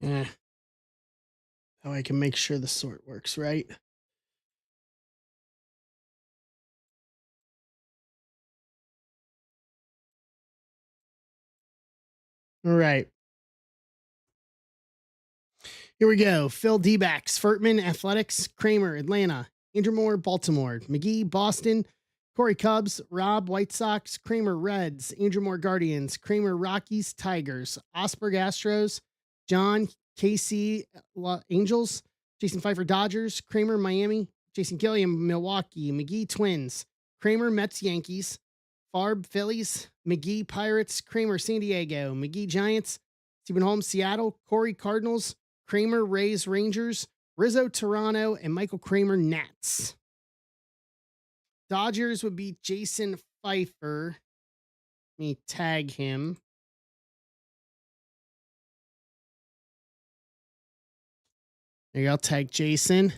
Yeah. That way I can make sure the sort works right. All right. Here we go. Phil D-backs, Furtman, Athletics, Kramer, Atlanta, Andrew Moore, Baltimore, McGee, Boston, Corey Cubs, Rob, White Sox, Kramer, Reds, Andrew Moore, Guardians, Kramer, Rockies, Tigers, Osberg, Astros, John Casey Angels, Jason Pfeiffer Dodgers, Kramer Miami, Jason Gilliam Milwaukee, McGee Twins, Kramer Mets Yankees, Farb Phillies, McGee Pirates, Kramer San Diego, McGee Giants, Stephen Holmes Seattle, Corey Cardinals, Kramer Rays Rangers, Rizzo Toronto, and Michael Kramer Nats. Dodgers would be Jason Pfeiffer. Let me tag him. There you go. I'll tag Jason.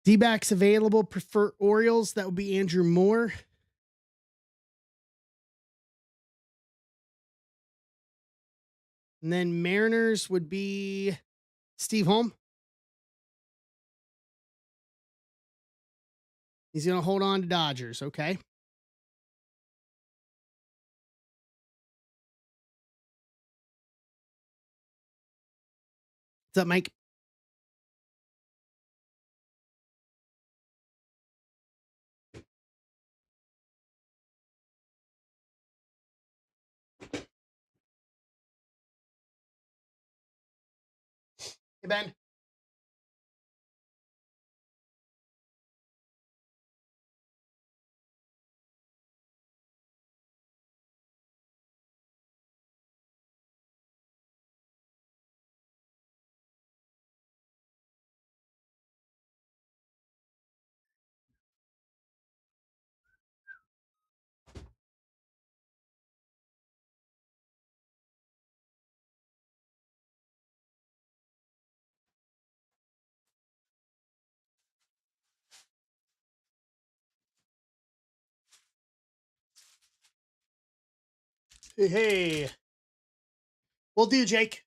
D-backs available. Prefer Orioles. That would be Andrew Moore. And then Mariners would be Steve Holm. He's going to hold on to Dodgers. Okay. What's up, Mike? Hey, Ben. Hey. Will do, Jake.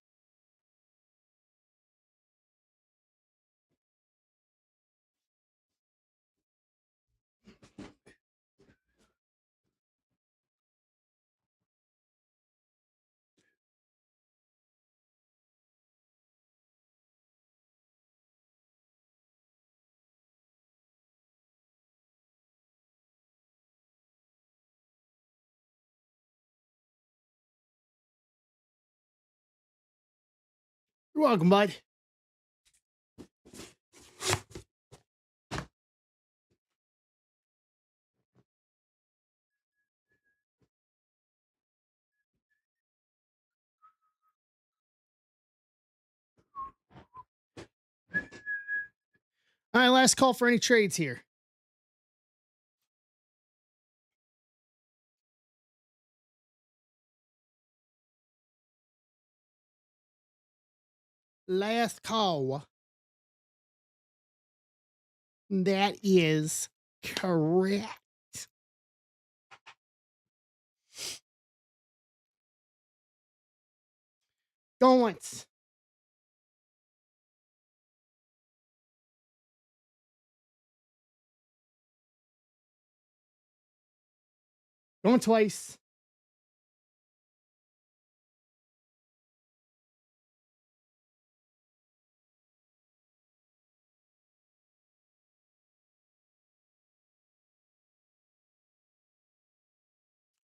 You're welcome, bud. All right, last call for any trades here. Last call. That is correct. Going once. Going twice.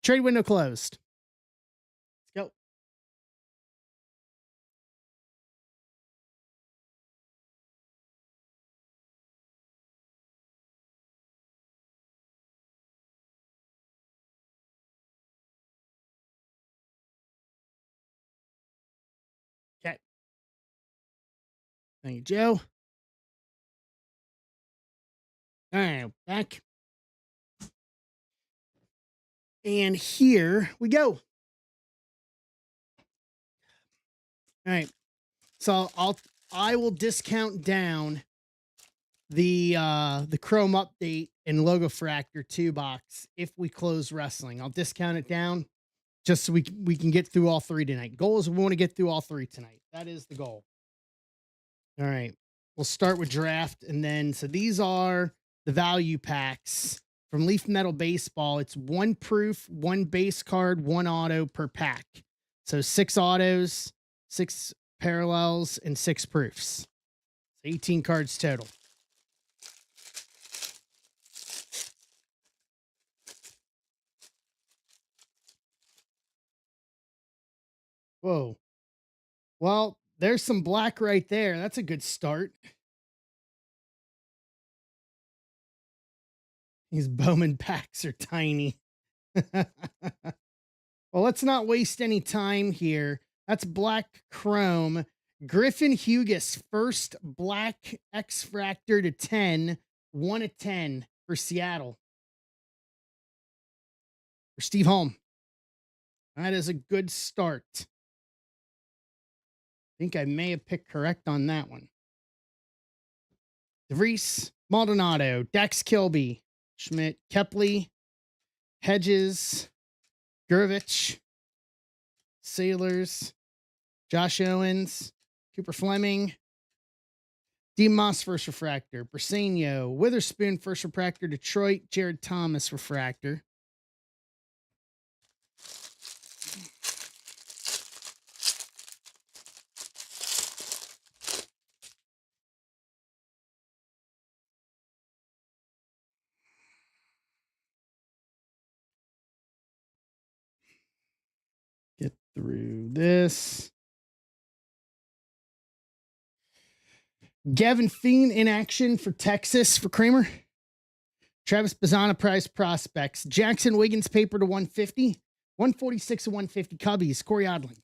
Trade window closed. Let's go. Okay. Thank you, Joe. All right, back. And here we go. All right. So I will discount down the Chrome update and Logo Fractor 2 box if we close wrestling. I'll discount it down just so we can get through all three tonight. Goal is we want to get through all three tonight. That is the goal. All right. We'll start with draft. And then, so these are the value packs from Leaf Metal Baseball. It's one proof, one base card, one auto per pack. So 6 autos, 6 parallels, and 6 proofs. 18 cards total. Whoa. Well, there's some black right there. That's a good start. These Bowman packs are tiny. Well, let's not waste any time here. That's black chrome. Griffin Hughes, first black X Fractor to 10, 1 of 10 for Seattle. For Steve Holm. That is a good start. I think I may have picked correct on that one. DeVries, Maldonado, Dax Kilby, Schmidt, Kepley, Hedges, Gurvich, Sailors, Josh Owens, Cooper Fleming, Dean Moss, first refractor, Briseno, Witherspoon, first refractor, Detroit, Jared Thomas, refractor. Get through this. Gavin Feen in action for Texas for Kramer. Travis Bazzana prize prospects. Jackson Wiggins paper to 150. 146 to 150 Cubbies. Corey Odling.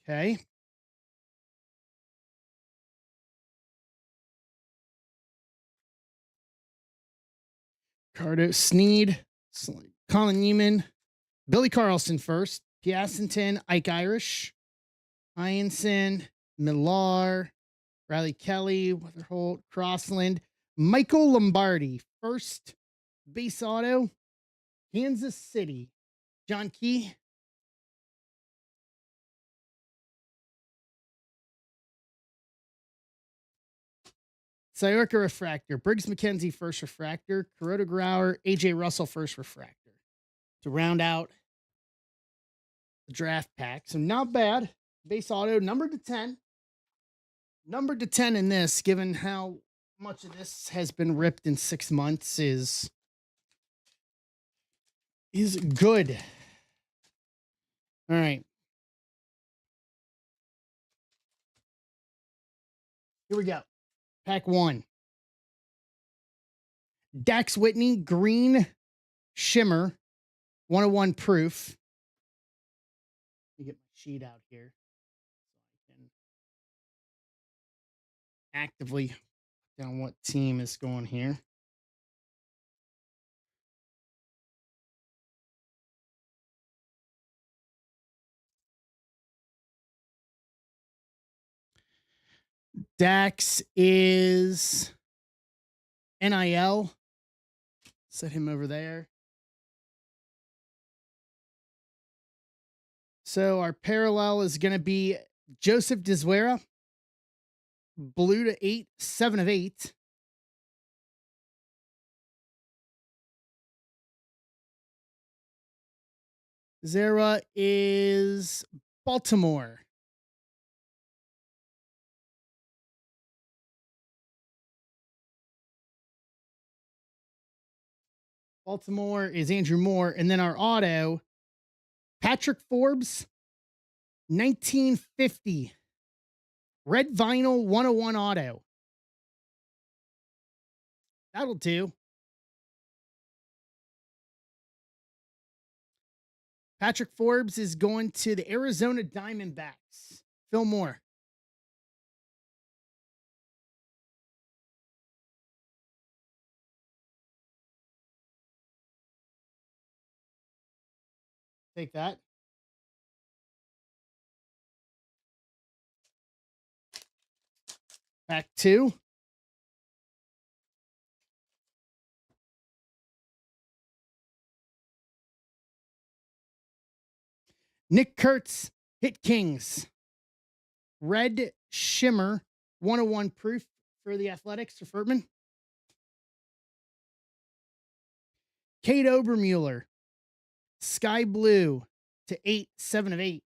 Okay. Cardo Sneed. Colin Neiman. Billy Carlson first. Piacenton. Ike Irish. Hyenson. Millar. Riley Kelly. Weatherholt. Crossland. Michael Lombardi. First base auto. Kansas City. John Key. Syorka refractor. Briggs McKenzie first refractor. Kuroda Grauer. AJ Russell first refractor. To round out the draft pack. So not bad. Base auto numbered to 10. Numbered to 10 in this, given how much of this has been ripped in 6 months, is good. All right. Here we go. Pack 1. Dax Whitney, green shimmer, 101 proof. Let me get my sheet out here so I can actively down what team is going here. Dax is NIL. Set him over there. So our parallel is going to be Joseph Dezuera, blue to 8, 7 of 8. Zera is Baltimore. Baltimore is Andrew Moore. And then our auto, Patrick Forbes, 1950. Red vinyl 101 auto. That'll do. Patrick Forbes is going to the Arizona Diamondbacks. Phil Moore. Take that. Pack 2. Nick Kurtz, Hit Kings. Red Shimmer, 101 proof for the Athletics for Furtman. Kate Obermueller, Sky Blue to 8, 7 of 8.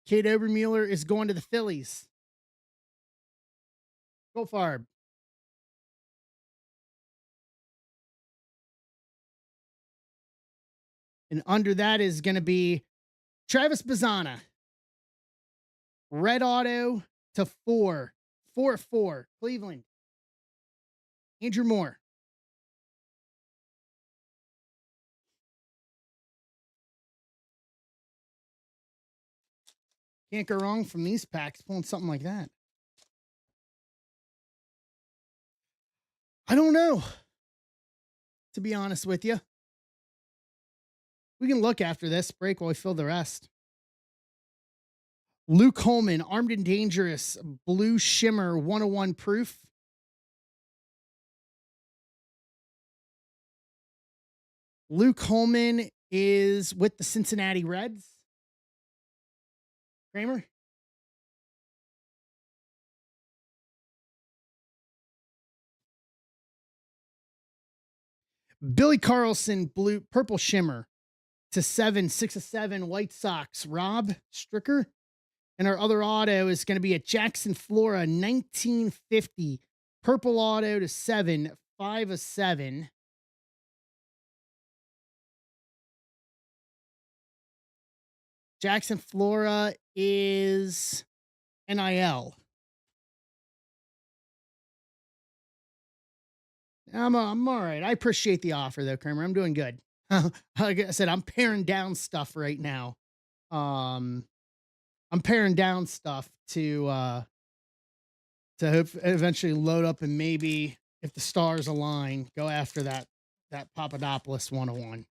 Kate Obermueller is going to the Phillies. Go Farb. And under that is going to be Travis Bazzana. Red Auto to 4. 4-4. Cleveland. Andrew Moore. Can't go wrong from these packs pulling something like that. I don't know, to be honest with you. We can look after this break while we fill the rest. Luke Holman, Armed and Dangerous, Blue Shimmer, 101 proof. Luke Holman is with the Cincinnati Reds. Kramer? Billy Carlson, Purple Shimmer to 7, 6 of 7, White Sox. Rob Stricker. And our other auto is going to be a Jackson Flora 1950 Purple Auto to 7, 5 of 7. Jackson Flora is NIL. I'm all right. I appreciate the offer though, Kramer. I'm doing good. Like I said, I'm paring down stuff right now. I'm paring down stuff to eventually load up and maybe if the stars align, go after that Papadopoulos 101.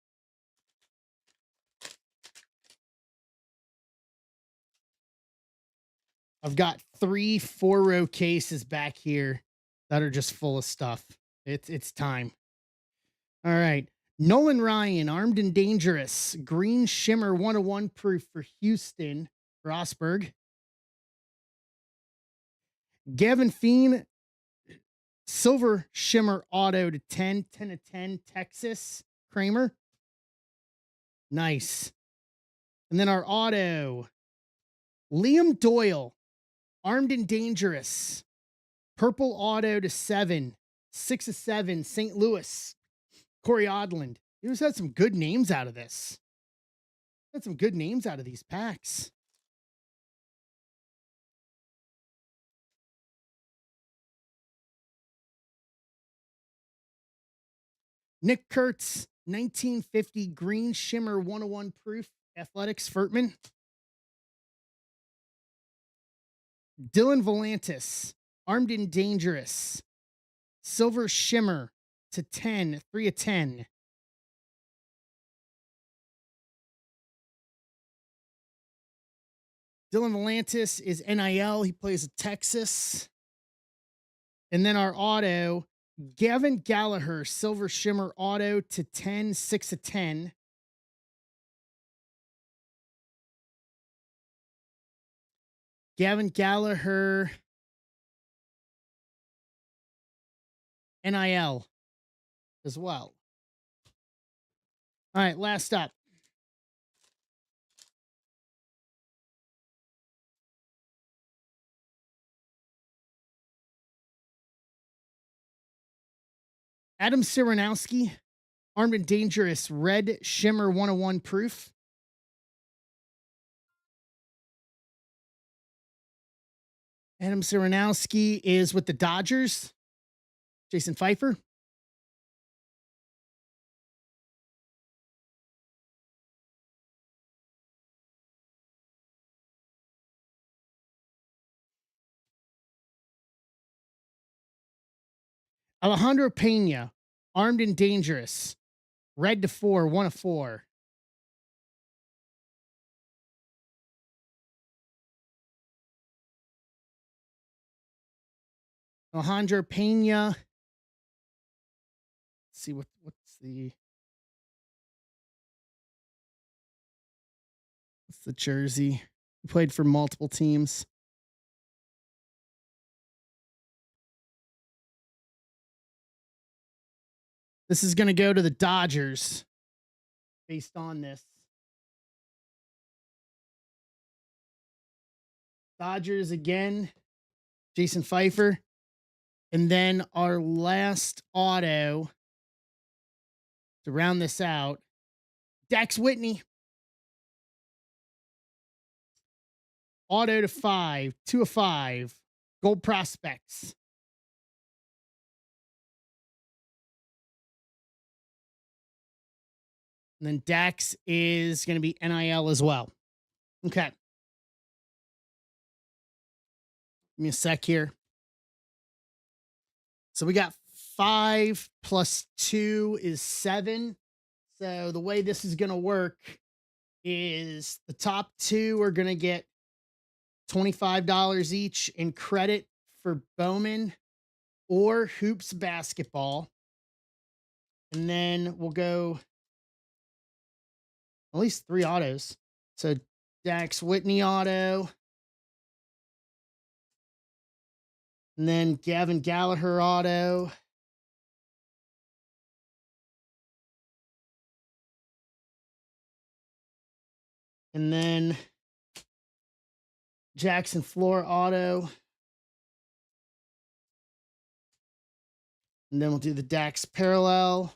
I've got 3 4-row cases back here that are just full of stuff. It's time. All right. Nolan Ryan, Armed and Dangerous, Green Shimmer 101 proof for Houston, Rosberg. Gavin Feen, Silver Shimmer Auto to 10, 10 of 10, Texas, Kramer. Nice. And then our auto, Liam Doyle, Armed and Dangerous, Purple Auto to 7, 6 of 7, St. Louis, Corey Odland. He just had some good names out of this. Had some good names out of these packs. Nick Kurtz, 1950 Green Shimmer 101 proof, Athletics, Furtman. Dylan Volantis, Armed and Dangerous, Silver Shimmer to 10, 3 of 10. Dylan Volantis is NIL. He plays at Texas. And then our auto, Gavin Gallagher, Silver Shimmer Auto to 10, 6 of 10. Gavin Gallagher, NIL as well. All right, last up. Adam Siranowski, Armed and Dangerous, Red Shimmer 101 proof. Adam Siranowski is with the Dodgers. Jason Pfeiffer. Alejandro Pena, Armed and Dangerous, Red to 4, 1 of 4. Alejandro Pena, see what's the jersey. He played for multiple teams. This is going to go to the Dodgers based on this. Dodgers again, Jason Pfeiffer. And then our last auto to round this out, Dax Whitney. Auto to 5, 2 of 5. Gold prospects. And then Dax is going to be NIL as well. Okay. Give me a sec here. So we got 5 plus 2 is 7. So the way this is going to work is the top 2 are going to get $25 each in credit for Bowman or Hoops basketball. And then we'll go at least 3 autos. So Dax Whitney auto. And then Gavin Gallagher auto. And then Jackson Floor auto. And then we'll do the Dax parallel.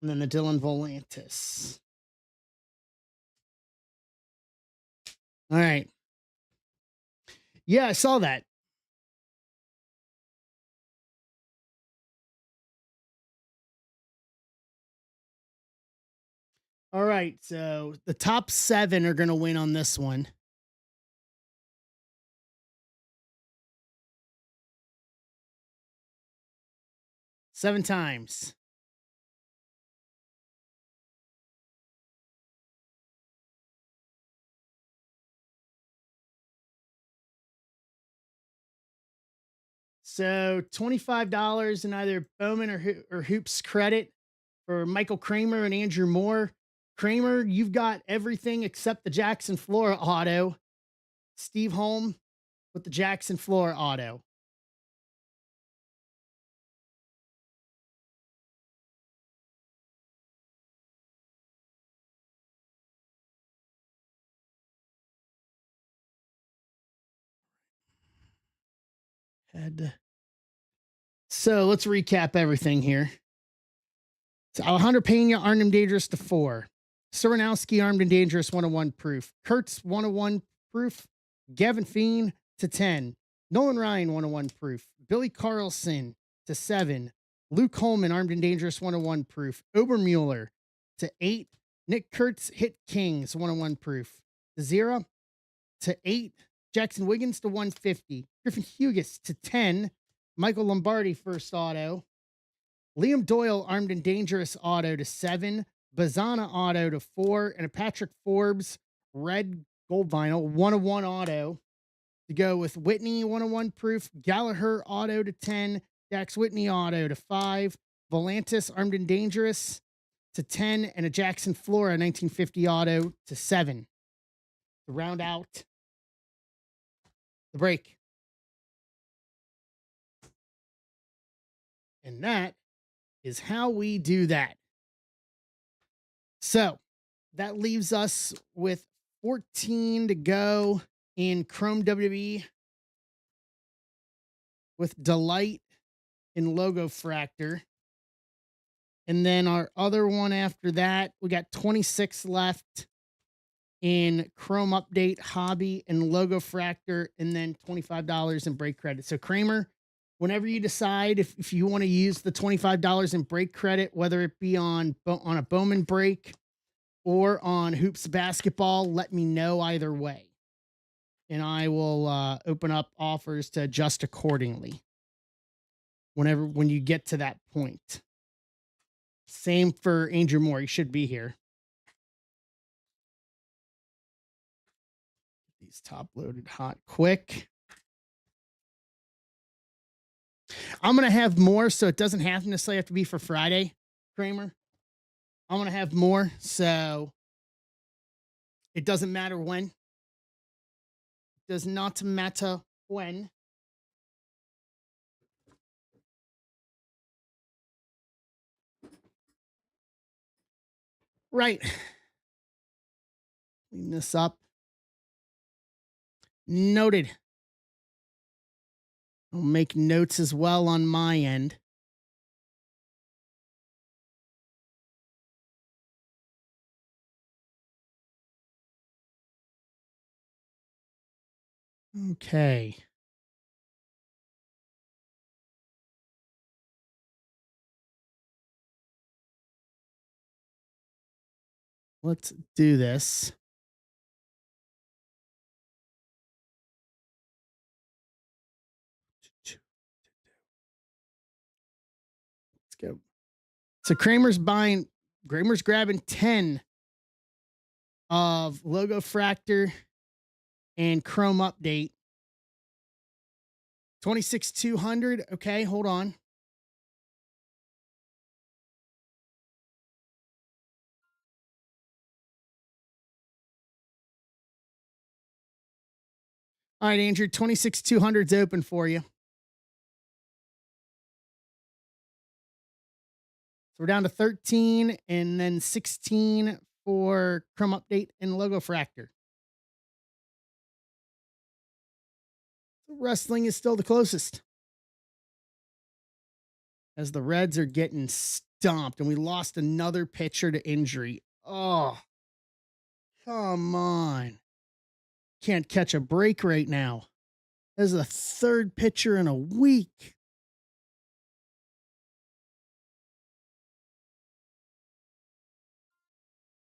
And then the Dylan Volantis. All right. Yeah, I saw that. All right. So the top 7 are going to win on this one. Seven times. So $25 in either Bowman or Hoops credit for Michael Kramer and Andrew Moore. Kramer, you've got everything except the Jackson Flora auto. Steve Holm with the Jackson Flora auto. So let's recap everything here. So Alejandro Pena, Armed and Dangerous to 4. Soranowski, Armed and Dangerous 101 proof. Kurtz 101 proof. Gavin Feen to 10. Nolan Ryan 101 proof. Billy Carlson to 7. Luke Holman, Armed and Dangerous 101 proof. Obermueller to 8. Nick Kurtz, Hit Kings 101 proof. To 0. To 8. Jackson Wiggins to 150. Griffin Hughes to 10. Michael Lombardi, first auto. Liam Doyle, Armed and Dangerous auto to 7. Bazana auto to 4. And a Patrick Forbes red gold vinyl 101 auto to go with Whitney 101 proof. Gallagher auto to 10. Dax Whitney auto to 5. Volantis, Armed and Dangerous to 10. And a Jackson Flora 1950 auto to 7. To round out the break. And that is how we do that. So that leaves us with 14 to go in Chrome WWE with Delight in Logo Fractor. And then our other one after that, we got 26 left in Chrome Update, Hobby, and Logo Fractor, and then $25 in break credit. So Kramer, whenever you decide if you want to use the $25 in break credit, whether it be on a Bowman break or on Hoops basketball, let me know either way. And I will open up offers to adjust accordingly when you get to that point. Same for Andrew Moore. He should be here. These top loaded hot quick. I'm gonna have more, so it doesn't have to necessarily have to be for Friday, Kramer. I'm gonna have more, so it doesn't matter when. Does not matter when. Right. Clean this up. Noted. I'll make notes as well on my end. Okay. Let's do this. Let's go. So Kramer's grabbing 10 of Logo Fractor and Chrome Update. 26,200. Okay, hold on. All right, Andrew, 26,200 is open for you. So we're down to 13 and then 16 for Chrome Update and Logo Fractor. Wrestling is still the closest, as the Reds are getting stomped, and we lost another pitcher to injury. Oh, come on. Can't catch a break right now. This is the third pitcher in a week.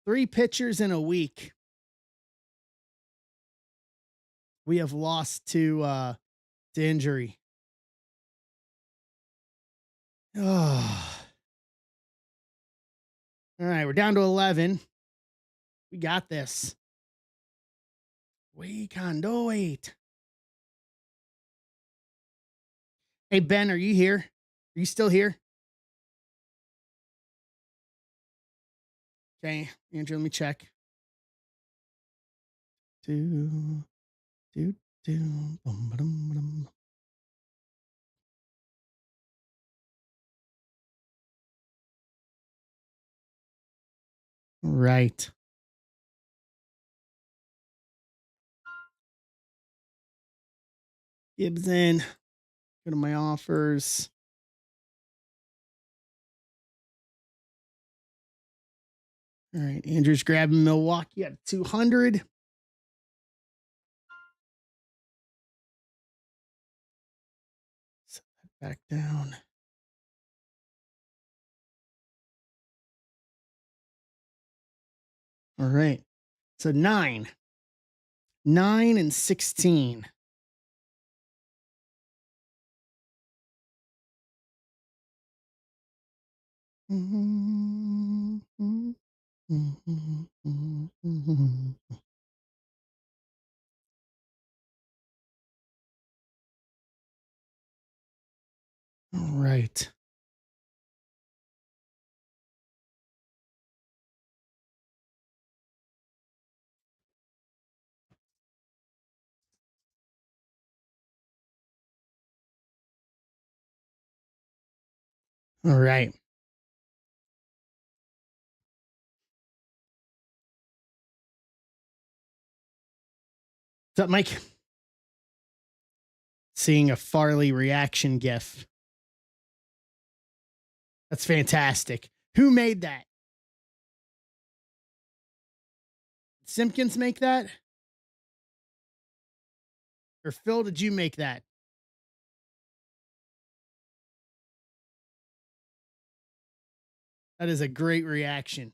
Three pitchers in a week. We have lost to injury. Oh. All right, we're down to 11. We got this. We can do it. Hey, Ben, are you here? Are you still here? Okay, Andrew, let me check. Do, do, do, bum, ba-dum, ba-dum. Right. Gibson. Go to my offers. All right. Andrew's grabbing Milwaukee at 200. Set that back down. All right. So 9 and 16. All right. All right. What's up, Mike? Seeing a Farley reaction gif. That's fantastic. Who made that? Simpkins make that? Or Phil, did you make that? That is a great reaction.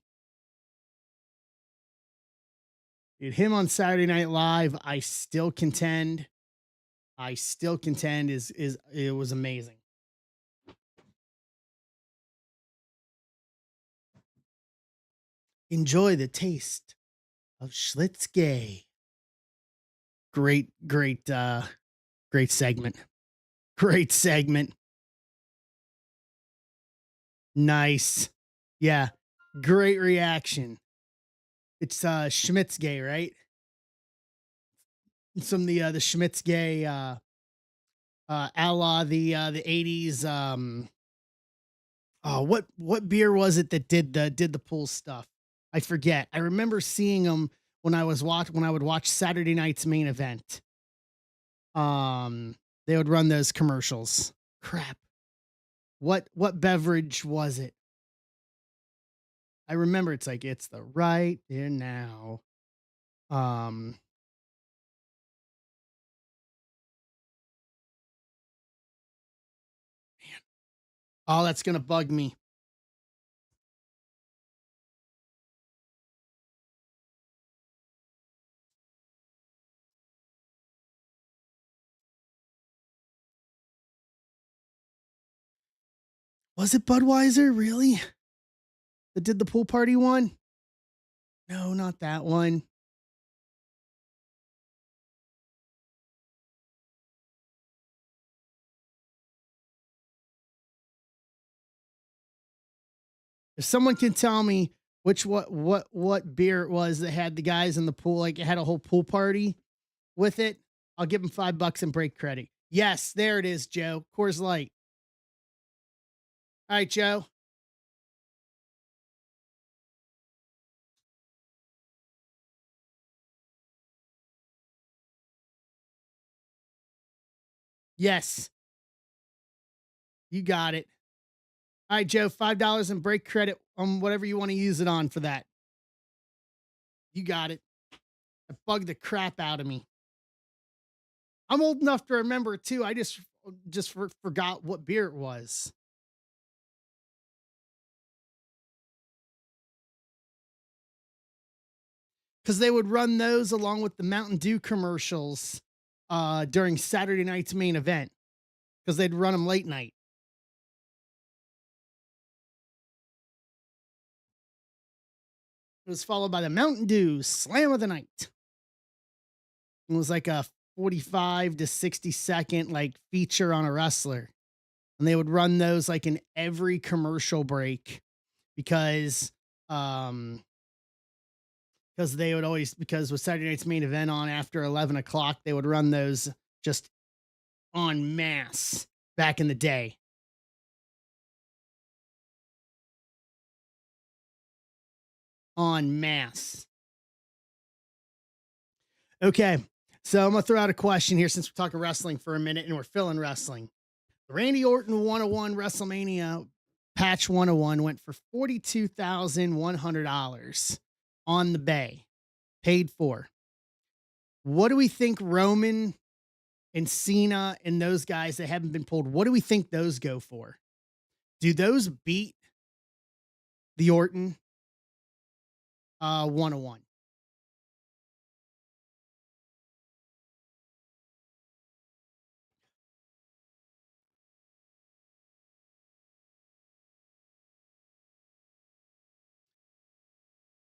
Dude, him on Saturday Night Live, I still contend is it was amazing. Enjoy the taste of Schlitzke. Great segment. Great segment. Nice. Yeah. Great reaction. It's Schmitz gay, right? It's from the Schmitz gay a la the 80s oh what beer was it that did the pool stuff? I forget. I remember seeing them when I would watch Saturday night's main event. Um they would run those commercials. Crap. What beverage was it? I remember it's like it's the right there now. Um oh, that's gonna bug me. Was it Budweiser? Really? That did the pool party one? No, not that one. If someone can tell me which what beer it was that had the guys in the pool, like it had a whole pool party with it, I'll give them $5 in break credit. Yes, there it is, Joe. Coors Light. All right, Joe. Yes, you got it. All right, Joe. $5 in break credit on whatever you want to use it on for that. You got it. It bugged the crap out of me. I'm old enough to remember it too. I forgot what beer it was. Because they would run those along with the Mountain Dew commercials during Saturday night's main event because they'd run them late night. It was followed by the Mountain Dew Slam of the Night. It was like a 45 to 60-second like feature on a wrestler. And they would run those like in every commercial break because um they would always because with Saturday night's main event on after 11 o'clock, they would run those just en masse back in the day. En masse. Okay. So I'm gonna throw out a question here since we're talking wrestling for a minute and we're filling wrestling. Randy Orton 101 WrestleMania patch 101 went for $42,100 on the bay, paid for. What do we think Roman and Cena and those guys that haven't been pulled? What do we think those go for? Do those beat the Orton 101?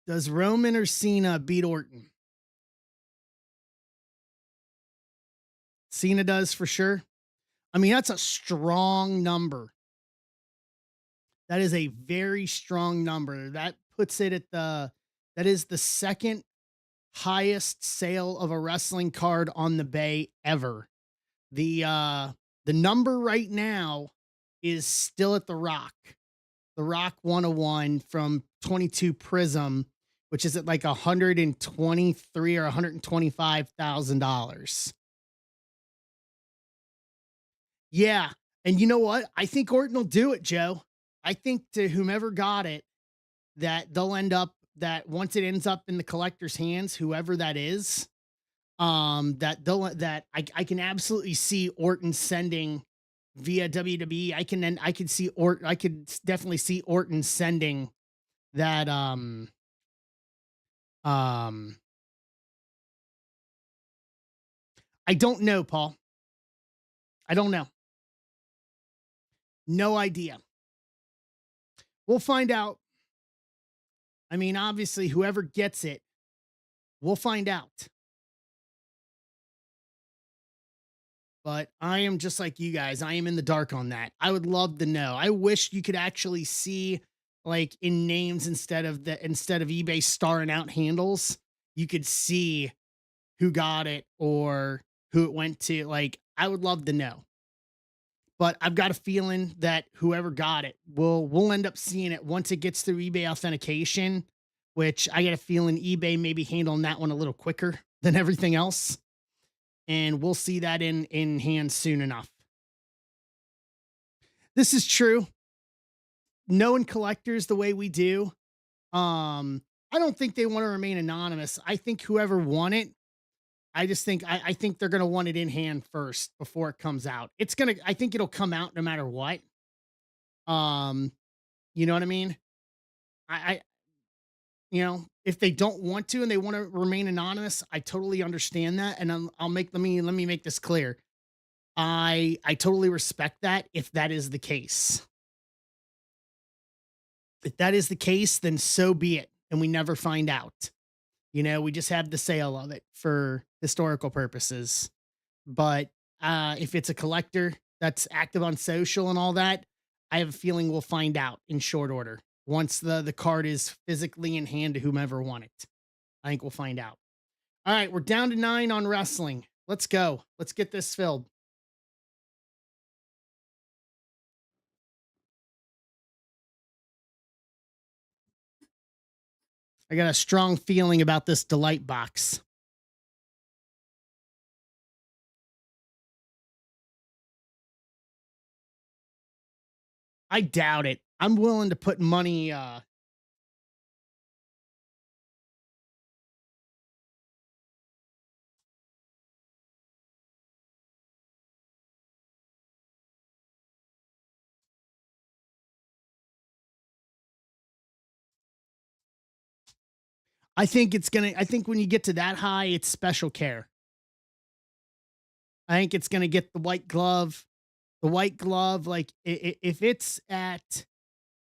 Does Roman or Cena beat Orton? Cena does for sure. I mean, that's a strong number. That is a very strong number. That puts it at that is the second highest sale of a wrestling card on the bay ever. The number right now is still at The Rock. The Rock 101 from 22 Prism, which is at like 123 or $125,000. Yeah. And you know what? I think Orton will do it, Joe. I think to whomever got it, that they'll end up that once it ends up in the collector's hands, whoever that is, I can absolutely see Orton sending via WWE. I could see Orton. I could definitely see Orton sending that. Um, I don't know, Paul. I don't know. No idea. We'll find out. I mean, obviously, whoever gets it, we'll find out. But I am just like you guys. I am in the dark on that. I would love to know. I wish you could actually see like in names instead of eBay starring out handles, you could see who got it or who it went to. Like I would love to know. But I've got a feeling that whoever got it will end up seeing it once it gets through eBay authentication, which I get a feeling eBay may be handling that one a little quicker than everything else. And we'll see that in hand soon enough. This is true. Knowing collectors the way we do, I don't think they want to remain anonymous. I think whoever won it, I think they're gonna want it in hand first before it comes out. I think it'll come out no matter what. Um, you know what I mean? I if they don't want to and they want to remain anonymous, I totally understand that. And let me make this clear. I totally respect that if that is the case. If that is the case, then so be it. And we never find out. We just have the sale of it for historical purposes. But if it's a collector that's active on social and all that, I have a feeling we'll find out in short order once the card is physically in hand to whomever won it. I think we'll find out. All right, we're down to 9 on wrestling. Let's go. Let's get this filled. I got a strong feeling about this delight box. I doubt it. I'm willing to put money. I think when you get to that high, it's special care. I think it's gonna get the white glove. The white glove, like if it's at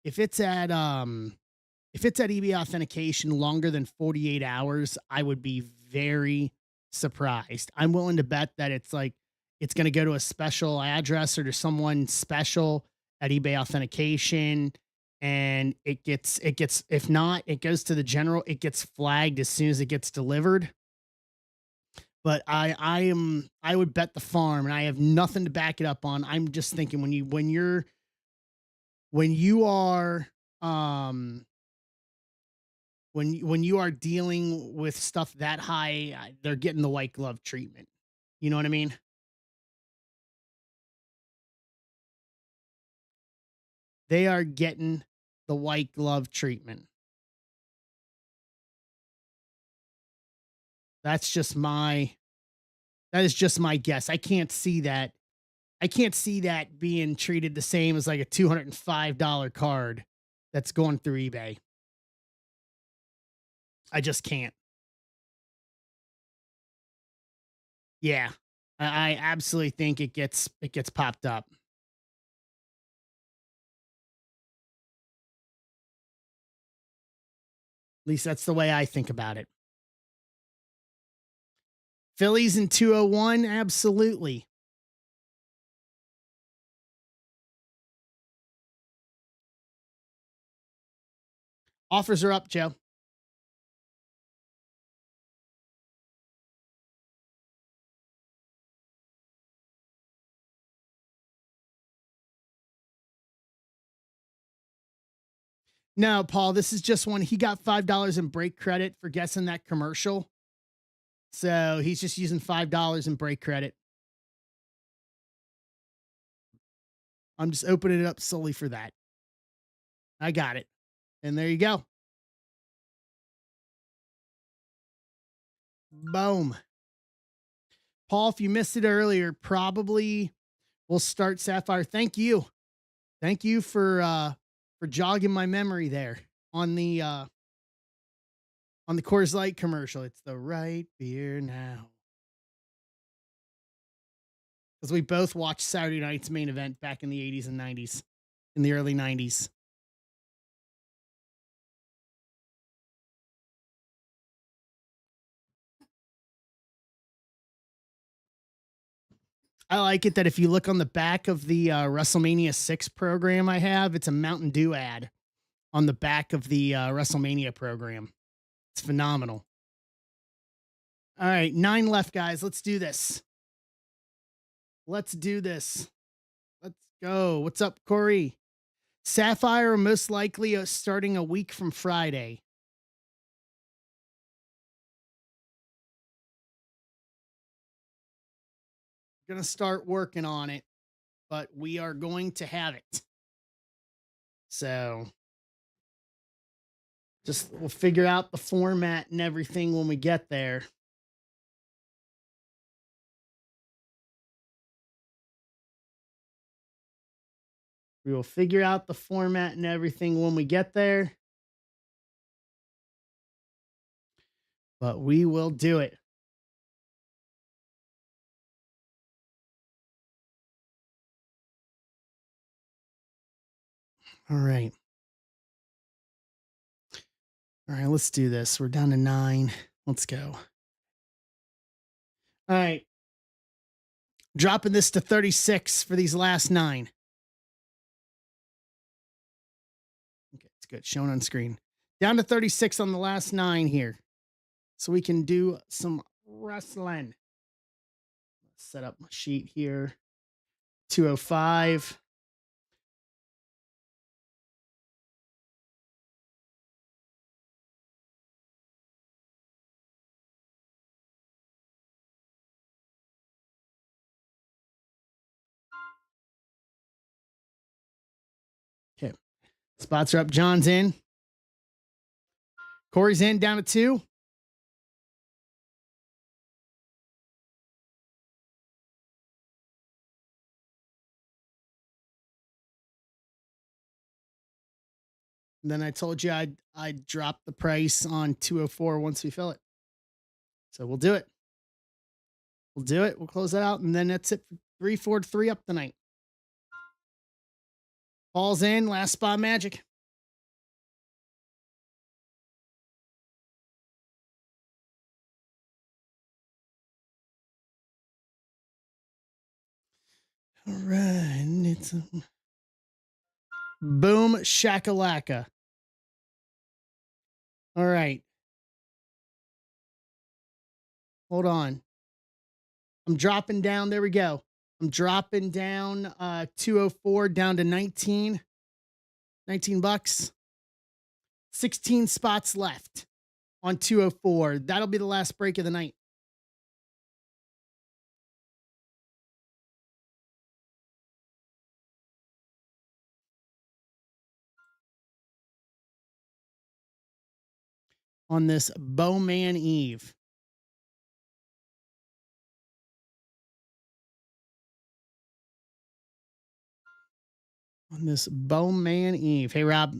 if it's at EB authentication longer than 48 hours, I would be very surprised. I'm willing to bet that it's going to go to a special address or to someone special at eBay authentication and it gets if not, it goes to the general, it gets flagged as soon as it gets delivered. But I would bet the farm and I have nothing to back it up on. I'm just thinking when you are um when you are dealing with stuff that high, they're getting the white glove treatment. You know what I mean? They are getting the white glove treatment. That's just my that is just my guess. I can't see that. I can't see that being treated the same as like a $205 card that's going through eBay. I just can't. Yeah. I absolutely think it gets popped up. At least that's the way I think about it. Phillies in 201, absolutely. Offers are up, Joe. No, Paul, this is just one. He got $5 in break credit for guessing that commercial. So he's just using $5 in break credit. I'm just opening it up solely for that. I got it. And there you go. Boom. Paul, if you missed it earlier, probably we'll start Sapphire. Thank you. Thank you for jogging my memory there on the Coors Light commercial. It's the right beer now. Because we both watched Saturday night's main event back in the 80s and 90s, in the early 90s. I like it that if you look on the back of the WrestleMania 6 program I have, it's a Mountain Dew ad on the back of the WrestleMania program. It's phenomenal. All right, 9 left, guys. Let's do this. Let's do this. Let's go. What's up, Corey? Sapphire most likely starting a week from Friday. Gonna start working on it, but we are going to have it. So just we'll figure out the format and everything when we get there. We will figure out the format and everything when we get there. But we will do it. All right. All right, let's do this. We're down to 9. Let's go. All right. Dropping this to 36 for these last 9. Okay, it's good. Shown on screen. Down to 36 on the last 9 here. So we can do some wrestling. Set up my sheet here. 205. Okay. Spots are up. John's in. Corey's in, down to 2. And then I told you I'd drop the price on 204 once we fill it. So we'll do it. We'll do it. We'll close that out. And then that's it for 343 up tonight. Paul's in. Last spot magic. All right. It's a boom shakalaka. All right. Hold on. I'm dropping down. There we go. I'm dropping down 204 down to 19. 19 bucks. 16 spots left on 204. That'll be the last break of the night. On this Bowman Eve. On this Bowman Eve. Hey, Rob.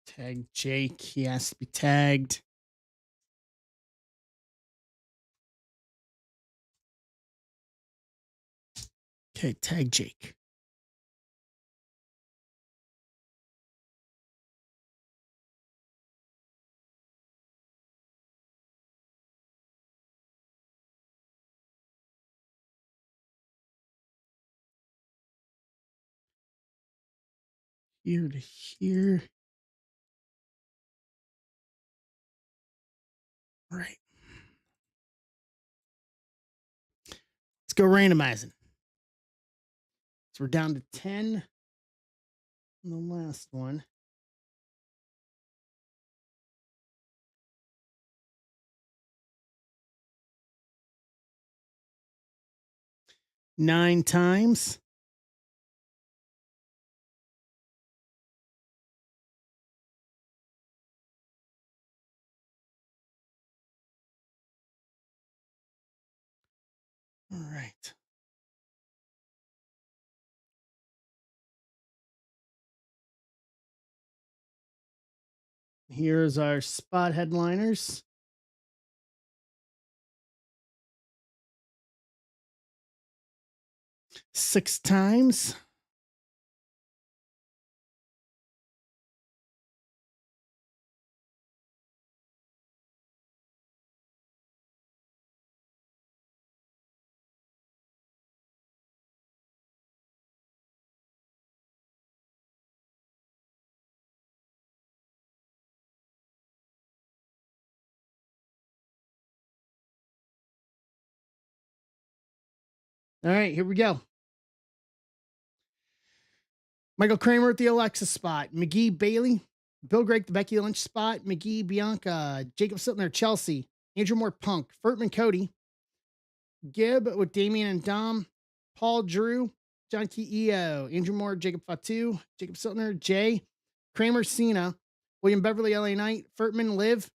Tag Jake. He has to be tagged. Okay, tag Jake. Here to here. All right. Let's go randomizing. So we're down to 10 on the last one. Nine times. All right. Here's our spot headliners. Six times. All right, here we go. Michael Kramer at the Alexa spot. McGee Bailey. Bill Greg, the Becky Lynch spot. McGee Bianca. Jacob Sittner, Chelsea. Andrew Moore Punk. Furtman Cody. Gibb with Damian and Dom. Paul Drew. John Key EO. Andrew Moore. Jacob Fatu. Jacob Sittner. Jay. Kramer Cena. William Beverly LA Knight. Furtman Liv.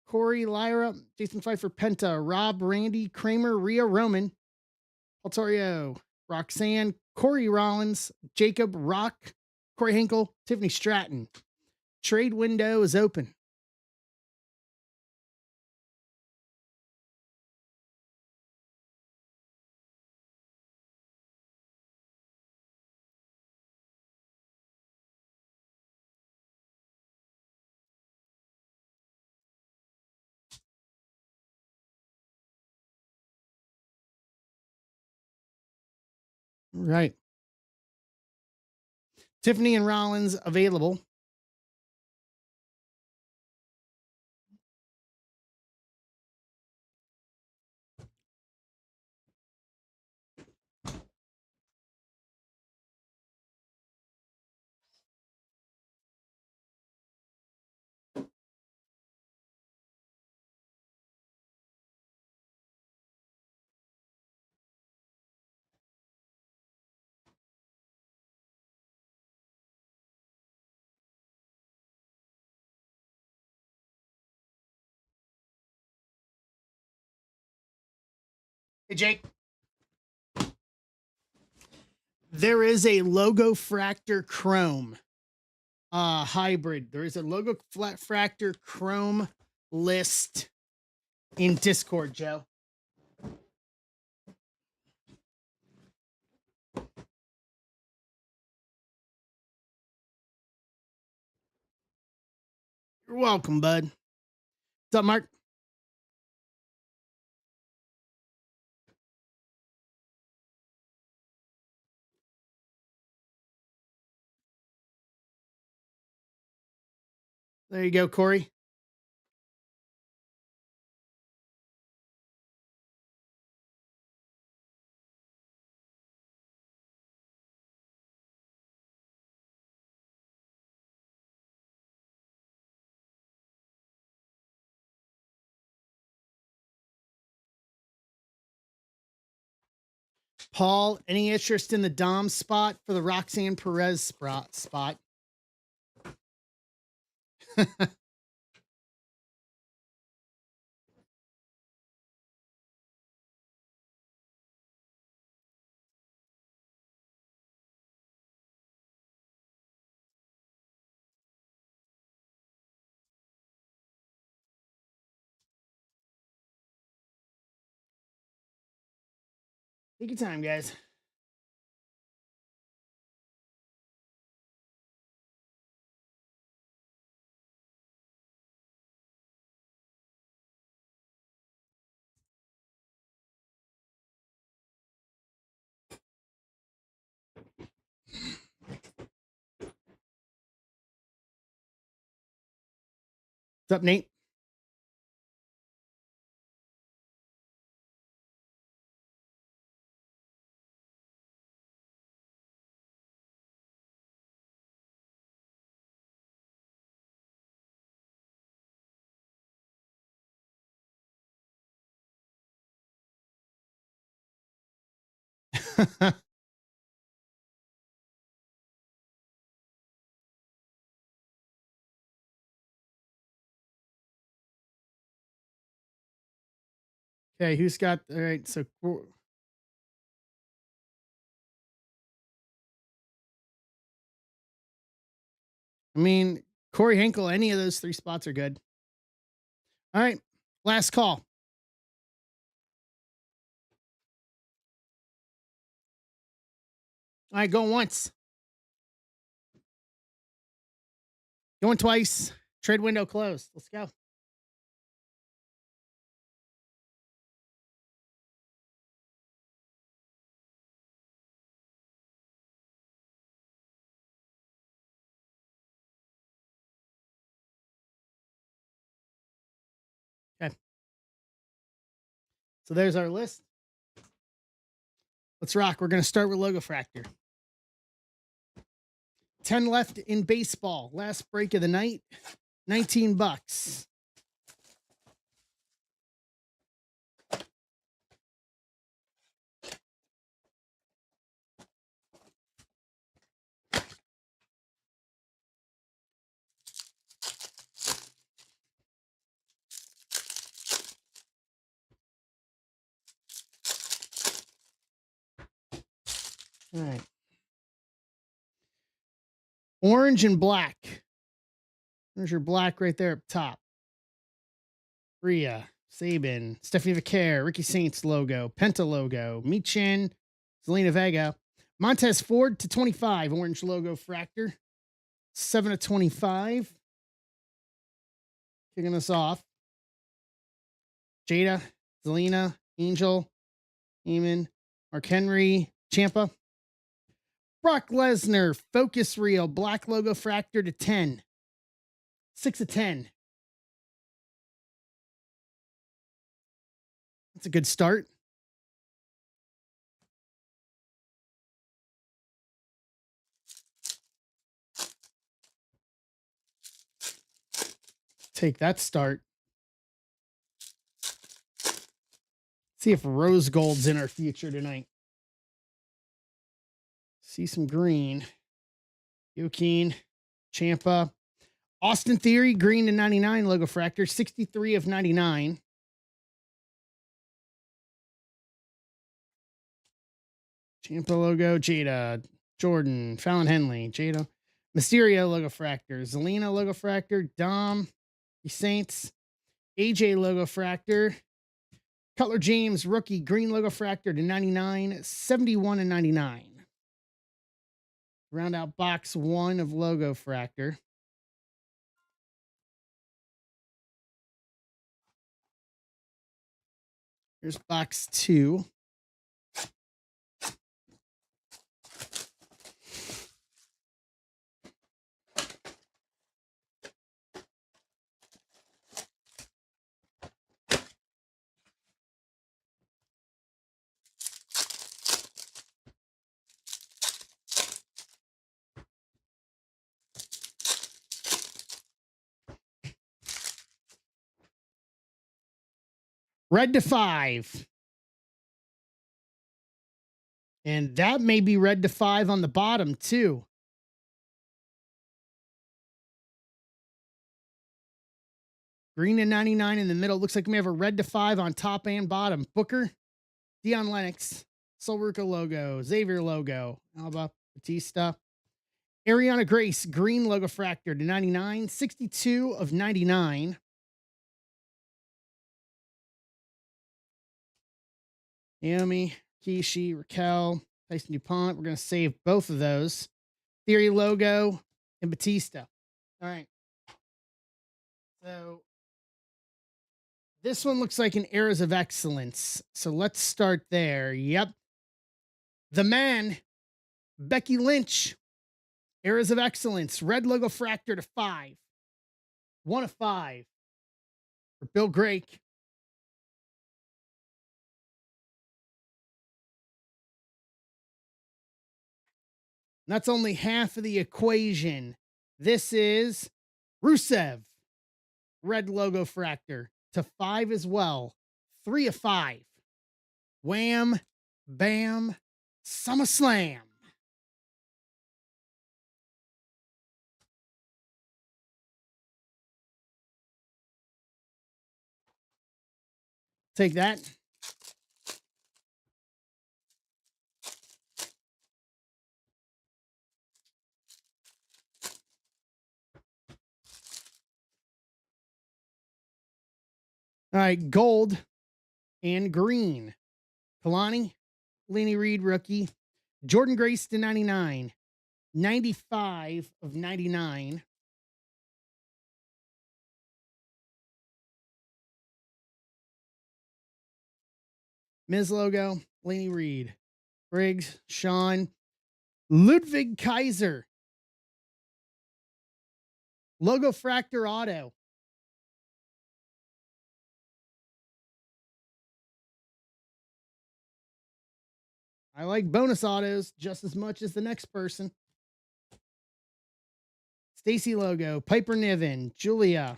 Corey Lyra. Jason Pfeiffer Penta. Rob Randy Kramer. Rhea Roman. Altorio, Roxanne, Corey Rollins, Jacob Rock, Corey Hinkle, Tiffany Stratton. Trade window is open. Right. Tiffany and Rollins available. Hey, Jake. There is a Logo Fractor Chrome hybrid. There is a Logo Fractor Chrome list in Discord, Joe. You're welcome, bud. What's up, Mark? There you go, Corey. Paul, any interest in the Dom spot for the Roxanne Perez spot? Take your time, guys. What's up, Nate? Okay, who's got all right? So, I mean, Corey Hinkle, any of those 3 spots are good. All right. Last call. All right, going once. Going twice. Trade window closed. Let's go. Okay. So there's our list. Let's rock. We're going to start with Logo Fractor. 10 left in baseball. Last break of the night. $19. All right. Orange and black. There's your black right there up top. Rhea, Sabin, Stephanie Vaquer, Ricky Saints logo, Penta logo, Michin, Zelina Vega, Montez Ford to 25, orange logo Fractor, 7 to 25. Kicking us off. Jada, Zelina, Angel, Eamon, Mark Henry, Ciampa. Brock Lesnar, Focus Reel, black logo Fractor to 10. 6 of 10. That's a good start. Take that start. See if rose gold's in our future tonight. See some green. Joaquin, Ciampa. Austin Theory, green to 99, logo Fractor, 63 of 99. Ciampa logo, Jada, Jordan, Fallon Henley, Jada. Mysterio logo Fractor, Zelina logo Fractor, Dom, the Saints, AJ logo Fractor, Cutler James, rookie, green logo Fractor to 99, 71 and 99. Round out box 1 of logo Fractor. Here's box 2. Red to 5. And that may be red to 5 on the bottom, too. Green to 99 in the middle. Looks like we have a red to 5 on top and bottom. Booker, Dion Lennox, Sol Ruca logo, Xavier logo, Alba, Batista. Ariana Grace, green logo Fractor to 99, 62 of 99. Naomi, Kishi, Raquel, Tyson DuPont. We're going to save both of those. Theory logo and Batista. All right. So this one looks like an Eras of Excellence. So let's start there. Yep. The man, Becky Lynch, Eras of Excellence, red logo Fractor to 5. 1 of 5 for Bill Drake. That's only half of the equation. This is Rusev, red logo Fractor to 5 as well. 3 of 5. Wham, bam, SummerSlam. Take that. All right, gold and green. Kalani, Laney Reed, rookie. Jordan Grace to 99. 95 of 99. Miz logo, Laney Reed. Briggs, Sean. Ludwig Kaiser. Logo Fractor Auto. I like bonus autos just as much as the next person. Stacy logo, Piper Niven, Julia,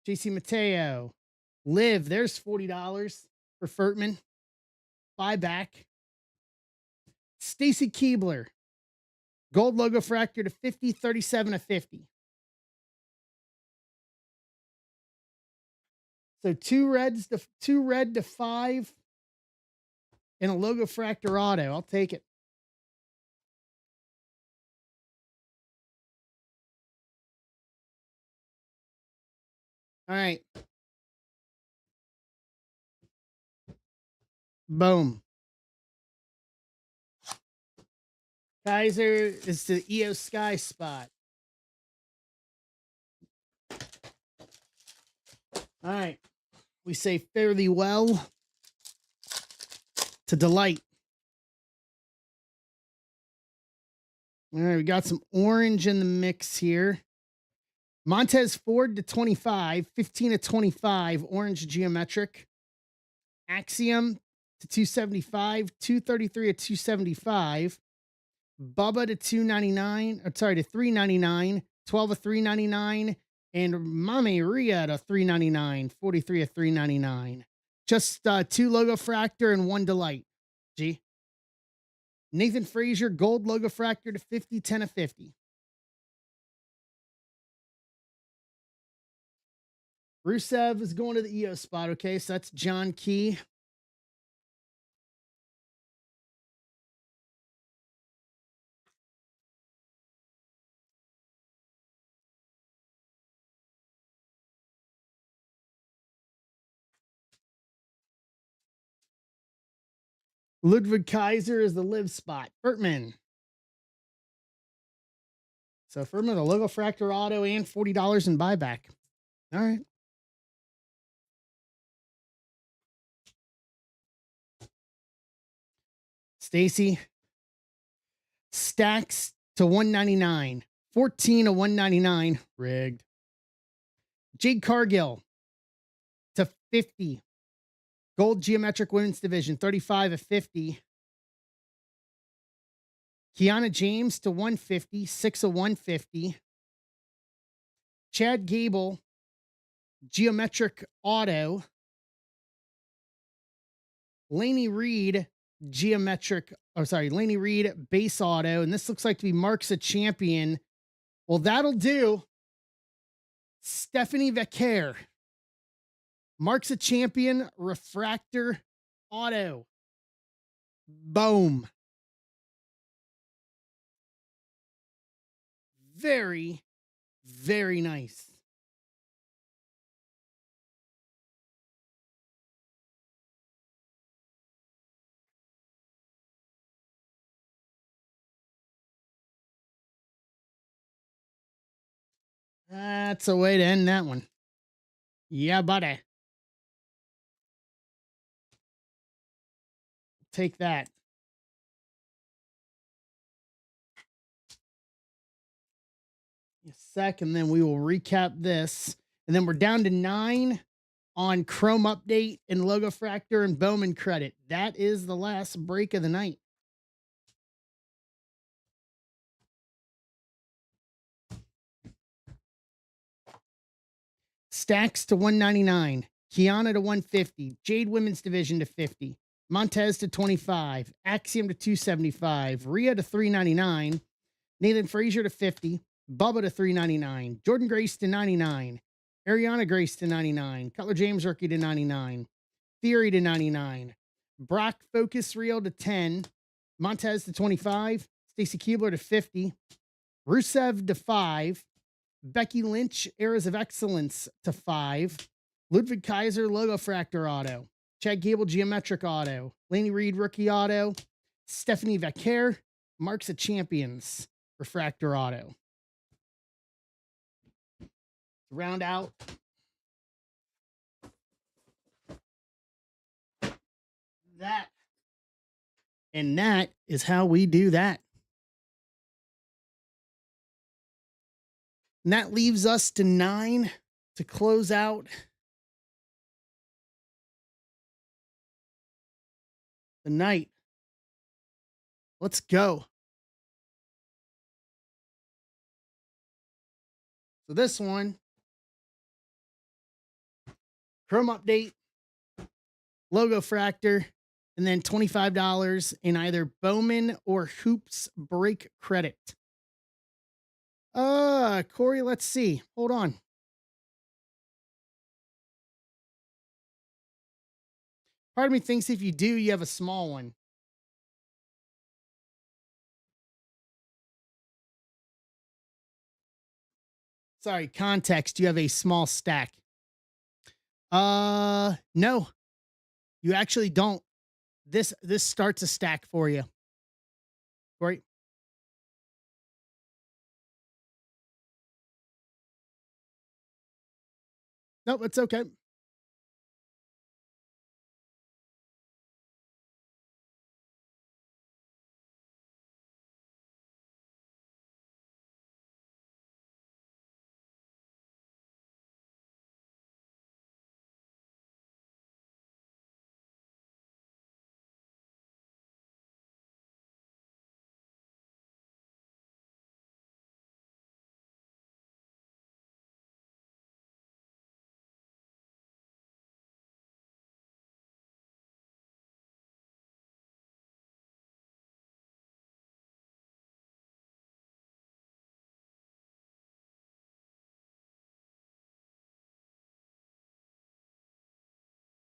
JC Mateo, Liv. There's $40 for Furtman. Buyback. Stacy Keebler, gold logo fractor to 50, 37 of 50. So two red to 5 and a logo fractor auto. I'll take it. All right. Boom. Kaiser is the EO Sky spot. All right. We say fare thee well to delight. All right, we got some orange in the mix here. Montez Ford to 25, 15 to 25, orange geometric. Axiom to 275, 233 to 275. Bubba to 299, or sorry, to 399, 12 of 399, and Mami Ria to 399, 43 of 399. Just two logo fractor and one delight. G. Nathan Frazier, gold logo fractor to 50, 10 of 50. Rusev is going to the EO spot. Okay, so that's John Key. Ludwig Kaiser is the live spot. Bertman. So Furtman, the logo fractor auto and $40 in buyback. All right. Stacy. Stacks to 199. 14 to 199. Rigged. Jade Cargill to 50. Gold geometric women's division, 35 of 50. Kiana James to 150, 6 of 150. Chad Gable, geometric auto. Laney Reed, Laney Reed, base auto. And this looks like to be Mark's a champion. Well, that'll do. Stephanie Vecker. Mark's a champion, refractor auto. Boom. Very, very nice. That's a way to end that one. Yeah, buddy. Take that. A sec, and then we will recap this. And then we're down to 9 on Chrome Update and Logo Fractor and Bowman Credit. That is the last break of the night. Stacks to 199. Kiana to 150. Jade Women's Division to 50. Montez to 25. Axiom to 275. Rhea to 399. Nathan Frazier to 50. Bubba to 399. Jordan Grace to 99. Ariana Grace to 99. Cutler James rookie to 99. Theory to 99. Brock Focus Reel to 10. Montez to 25. Stacy Keebler to 50. Rusev to 5. Becky Lynch, Eras of Excellence to 5. Ludwig Kaiser Logo Fractor Auto, Chad Gable Geometric Auto, Laney Reed Rookie Auto, Stephanie Vaquer, Marks of Champions Refractor Auto. Round out that. And that is how we do that. And that leaves us to 9 to close out the night. Let's go. So this one, Chrome Update, Logo Fractor, and then $25 in either Bowman or Hoops break credit. Corey, let's see. Hold on. Part of me thinks if you do, you have a small one. Sorry, context. You have a small stack. No, you actually don't. This starts a stack for you. Corey. Nope, it's okay.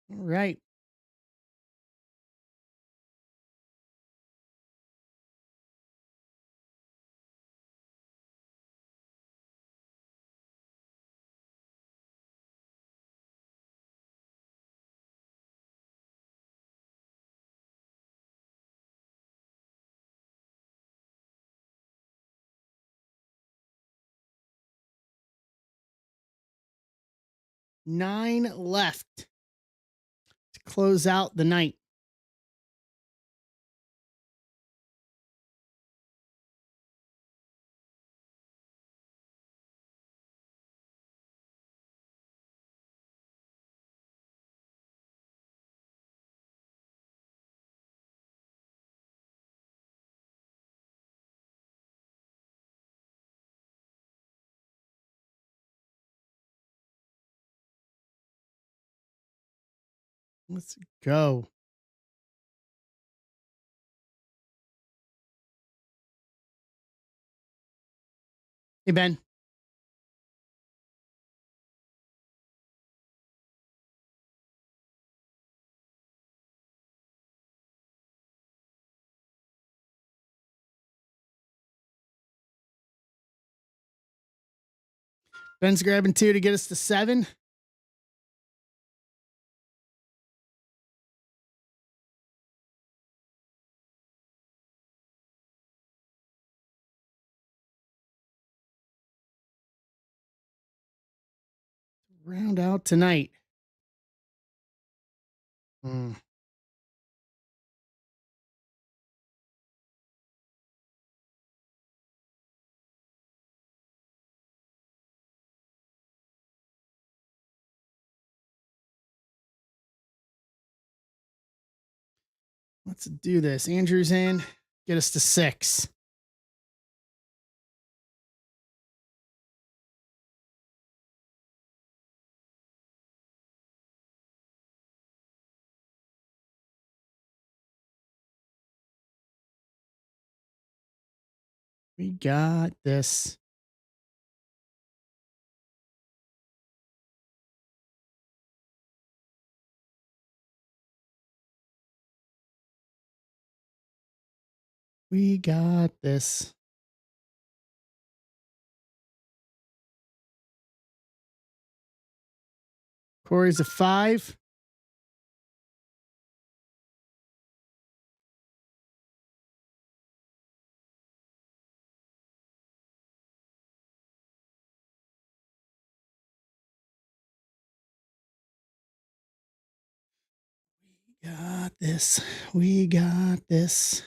All right. Nine left to close out the night. Let's go. Hey, Ben. Ben's grabbing 2 to get us to 7. Round out tonight. Let's do this. Andrew's in. Get us to 6. We got this. We got this. Corey's a 5. Got this. We got this.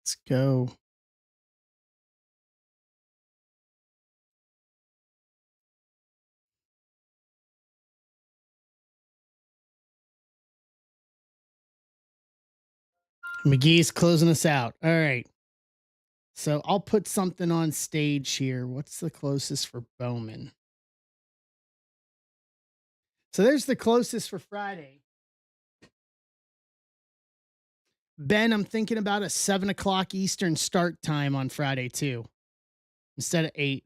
Let's go. McGee's closing us out. All right. So I'll put something on stage here. What's the closest for Bowman? So there's the closest for Friday. Ben, I'm thinking about a 7 o'clock Eastern start time on Friday too, instead of 8.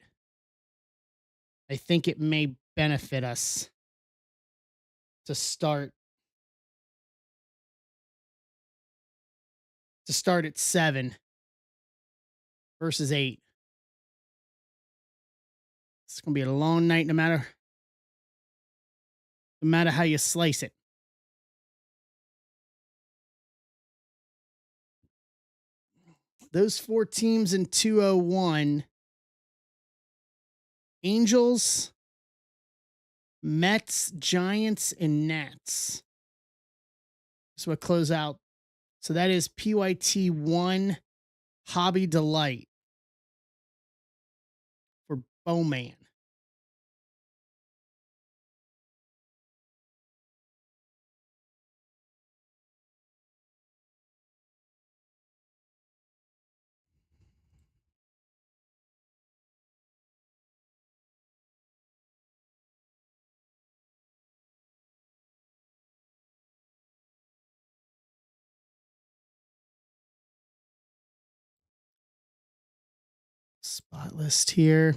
I think it may benefit us to start at 7 versus 8. It's gonna be a long night, no matter how you slice it. Those 4 teams in 201: Angels, Mets, Giants, and Nats. So we'll close out. So that is PYT 1 Hobby Delight for Bowman. Spot list here.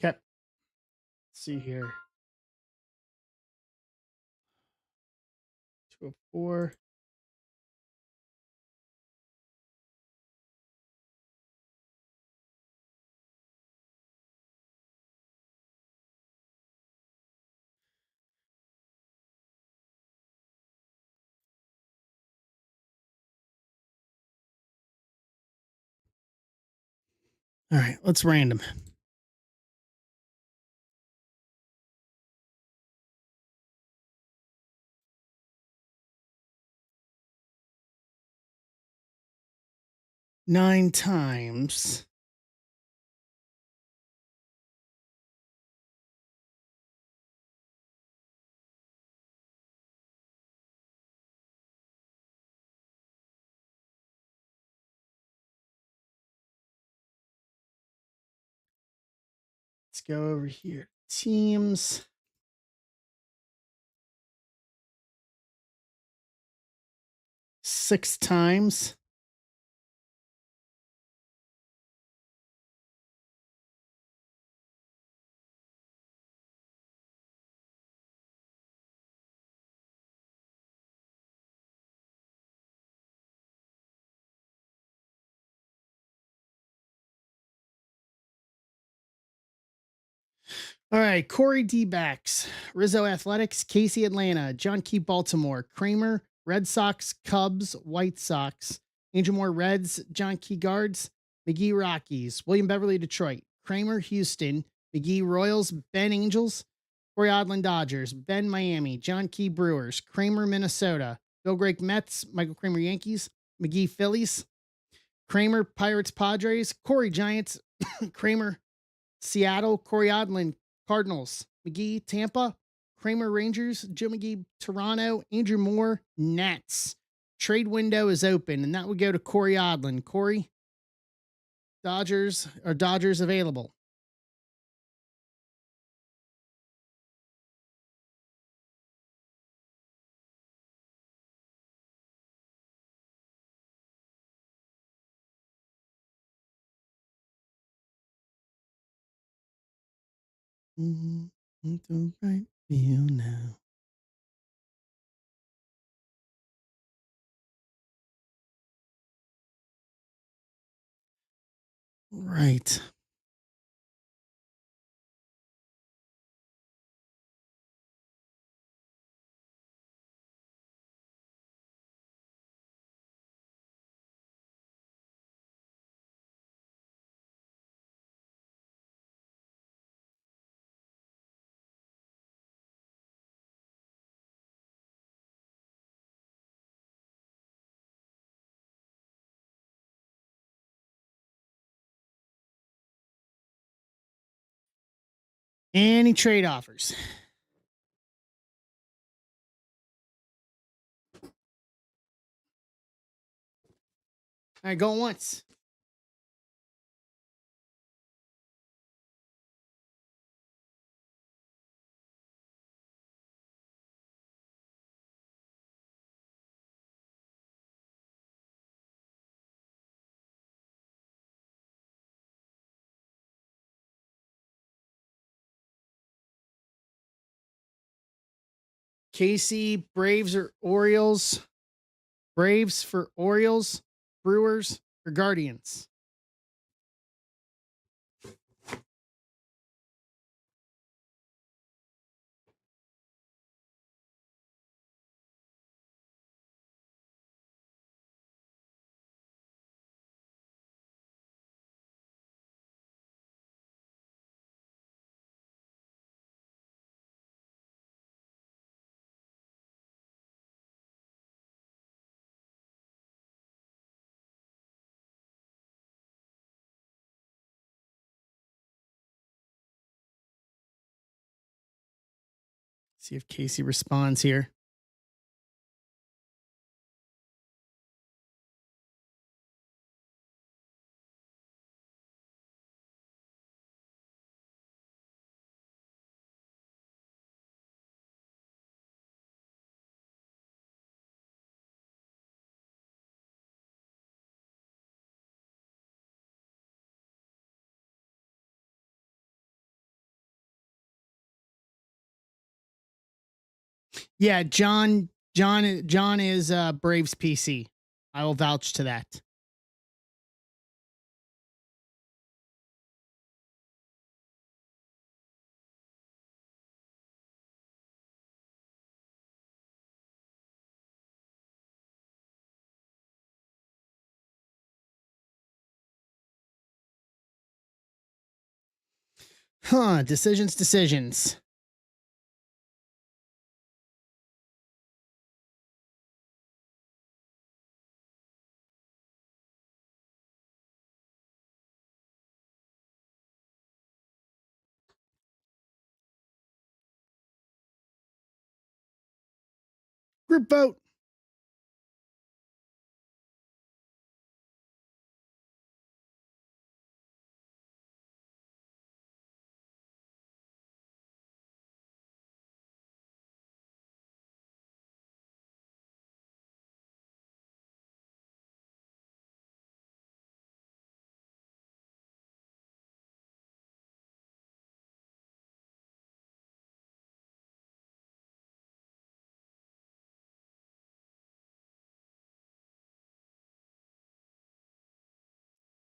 Okay. Let's see here. 204. All right, let's random. Nine times. Let's go over here. Teams. Six times. All right, Corey D-backs, Rizzo Athletics, Casey Atlanta, John Key Baltimore, Kramer, Red Sox, Cubs, White Sox, Angel Moore Reds, John Key Guards, McGee Rockies, William Beverly Detroit, Kramer Houston, McGee Royals, Ben Angels, Corey Odlin Dodgers, Ben Miami, John Key Brewers, Kramer Minnesota, Bill Grake Mets, Michael Kramer Yankees, McGee Phillies, Kramer Pirates Padres, Corey Giants, Kramer Seattle, Corey Odlin Cardinals, McGee Tampa, Kramer Rangers, Joe McGee Toronto, Andrew Moore Nats. Trade window is open, and that would go to Corey Odlin. Corey, Dodgers available. Mm-hmm. The right feel now. Right. Any trade offers? All right, going once. Casey, Braves or Orioles? Braves for Orioles, Brewers or Guardians? See if Casey responds here. Yeah, John is Braves PC. I will vouch to that. Decisions. Group vote.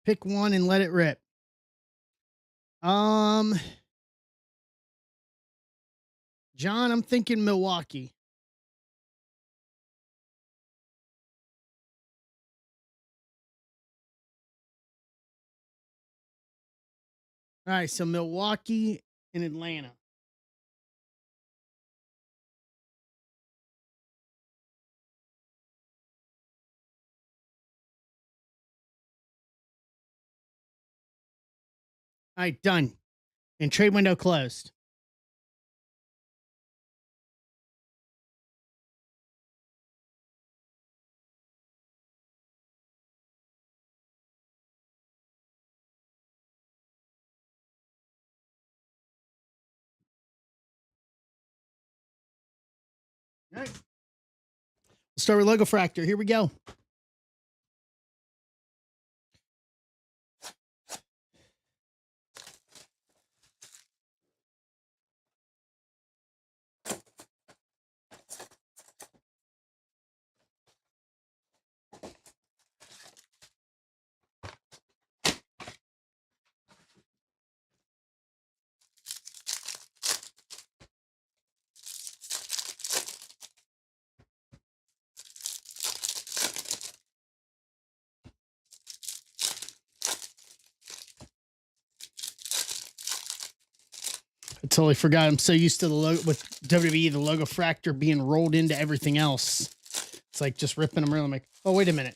Pick one and let it rip. John, I'm thinking Milwaukee. All right, so Milwaukee and Atlanta. All right, done. And trade window closed. All right. We'll start with Logo Fractor. Here we go. I totally forgot. I'm so used to the logo with WWE, the Logo Fractor being rolled into everything else. It's like just ripping them around. I'm like, oh, wait a minute.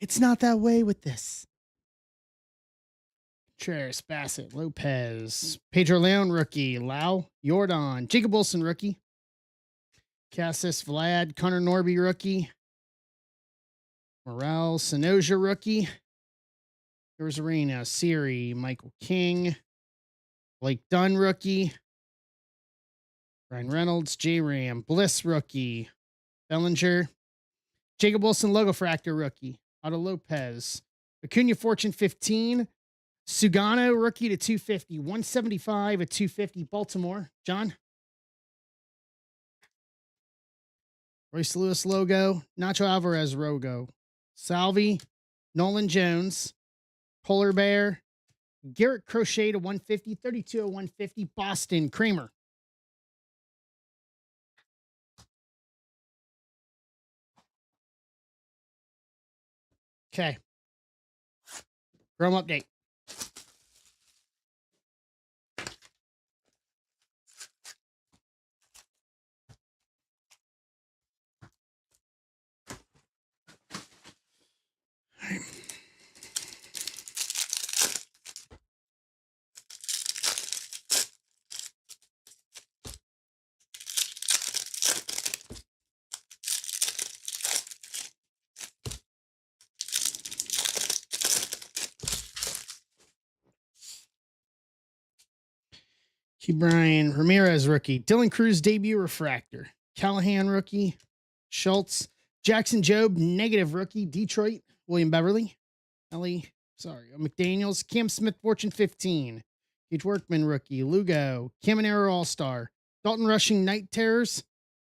It's not that way with this. Contreras, Bassett, Lopez, Pedro Leon, rookie, Lau, Jordan, Jacob Wilson, rookie, Cassis, Vlad, Connor Norby, rookie, Morel, Sanoja, rookie, Yours Arena, Siri, Michael King, Blake Dunn, rookie, Ryan Reynolds, J Ram, Bliss, rookie, Bellinger, Jacob Wilson, Logo Fractor, rookie, Otto Lopez, Acuna Fortune 15, Sugano, rookie to 250, 175 at 250, Baltimore. John? Royce Lewis, logo, Nacho Alvarez, logo, Salvi, Nolan Jones, Polar Bear, Garrett Crochet to 150, 32 at 150, Boston, Kramer. Okay. Chrome update. Key Brian Ramirez, rookie. Dylan Cruz, debut refractor. Callahan, rookie. Schultz. Jackson Job, negative rookie. Detroit. William Beverly. McDaniels. Cam Smith, Fortune 15. Gage Workman, rookie. Lugo. Caminero, All-Star. Dalton Rushing, Night Terrors.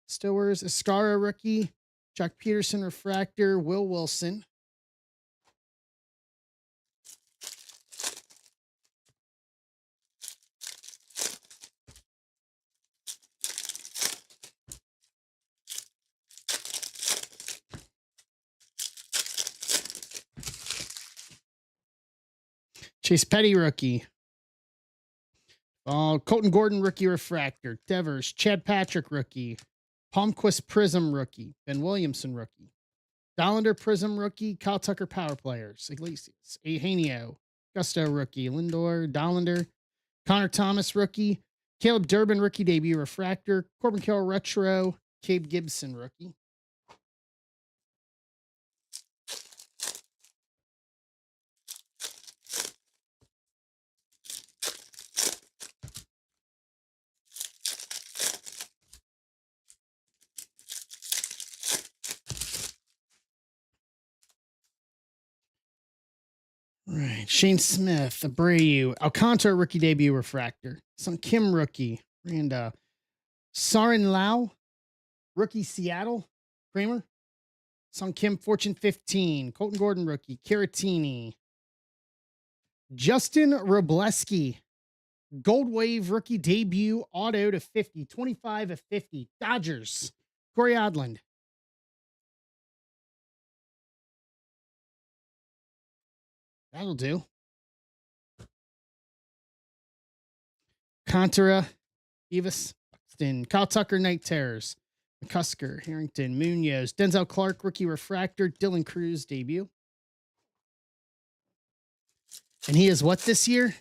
Stowers. Escara, rookie. Chuck Peterson, refractor. Will Wilson. Chase Petty, rookie. Colton Gordon, rookie refractor. Devers. Chad Patrick, rookie. Palmquist Prism, rookie. Ben Williamson, rookie. Dollander Prism, rookie. Kyle Tucker, power players. Iglesias. Eugenio. Gusto, rookie. Lindor. Dollander. Connor Thomas, rookie. Caleb Durbin, rookie debut refractor. Corbin Carroll, retro. Cabe Gibson, rookie. Right. Shane Smith, Abreu, Alcantara, rookie debut refractor. Sun Kim, rookie. And Sarin Lau, rookie Seattle. Kramer. Sun Kim, Fortune 15. Colton Gordon, rookie. Caratini. Justin Robleski, Gold Wave rookie debut auto to 50. 25 of 50. Dodgers. Corey Odland. That'll do. Alcantara, Evis, Buxton, Kyle Tucker, Night Terrors, McCusker, Harrington, Munoz, Denzel Clark, rookie refractor, Dylan Cruz debut. And he is what this year?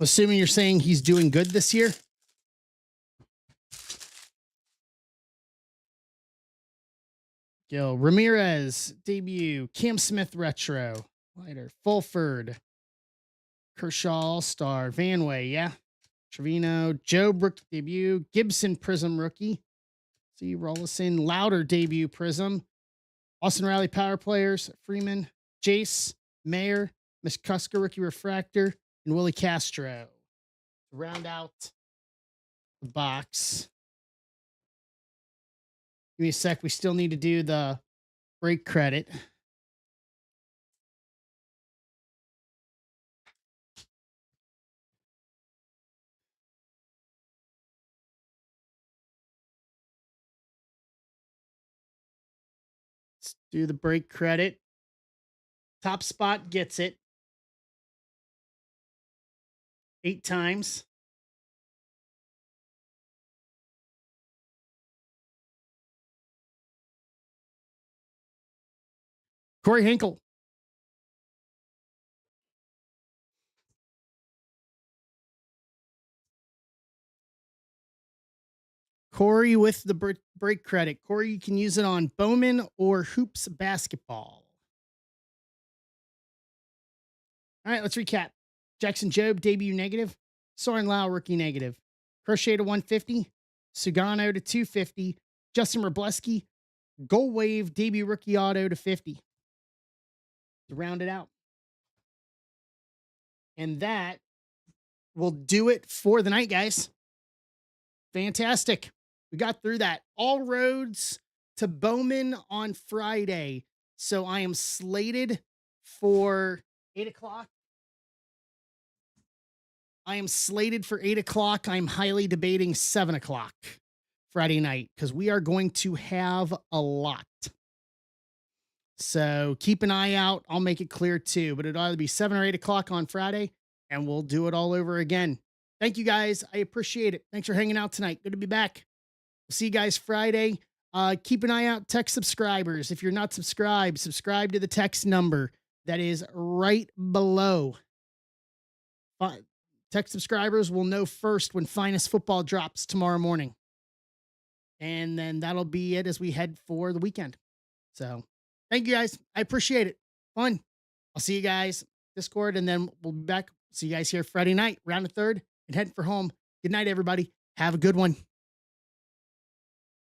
Assuming you're saying he's doing good this year? Gil Ramirez, debut. Cam Smith, retro. Lighter. Fulford. Kershaw, all-star. Vanway, yeah. Trevino. Joe Brook, debut. Gibson, Prism, rookie. See, Rollison. Louder, debut, Prism. Austin Riley, power players. Freeman. Jace. Mayer. McCusker, rookie refractor. And Willie Castro. To round out the box. Give me a sec. We still need to do the break credit. Let's do the break credit. Top spot gets it 8 times. Corey Hinkle. Corey with the break credit. Corey, you can use it on Bowman or Hoops basketball. All right, let's recap. Jackson Jobe, debut negative. Soren Lau, rookie negative. Crochet to 150. Sugano to 250. Justin Robleski, Gold Wave, debut rookie auto to 50. To round it out. And that will do it for the night, guys. Fantastic. We got through that. All roads to Bowman on Friday. So I am slated for 8 o'clock. I'm highly debating 7 o'clock Friday night because we are going to have a lot. So keep an eye out. I'll make it clear too, but it'll either be 7 or 8 o'clock on Friday and we'll do it all over again. Thank you guys. I appreciate it. Thanks for hanging out tonight. Good to be back. We'll see you guys Friday. Keep an eye out, text subscribers. If you're not subscribed, subscribe to the text number that is right below. Text subscribers will know first when Finest Football drops tomorrow morning. And then that'll be it as we head for the weekend. So thank you guys. I appreciate it. Fun. I'll see you guys Discord, and then we'll be back. See you guys here Friday night, round the third, and heading for home. Good night, everybody. Have a good one.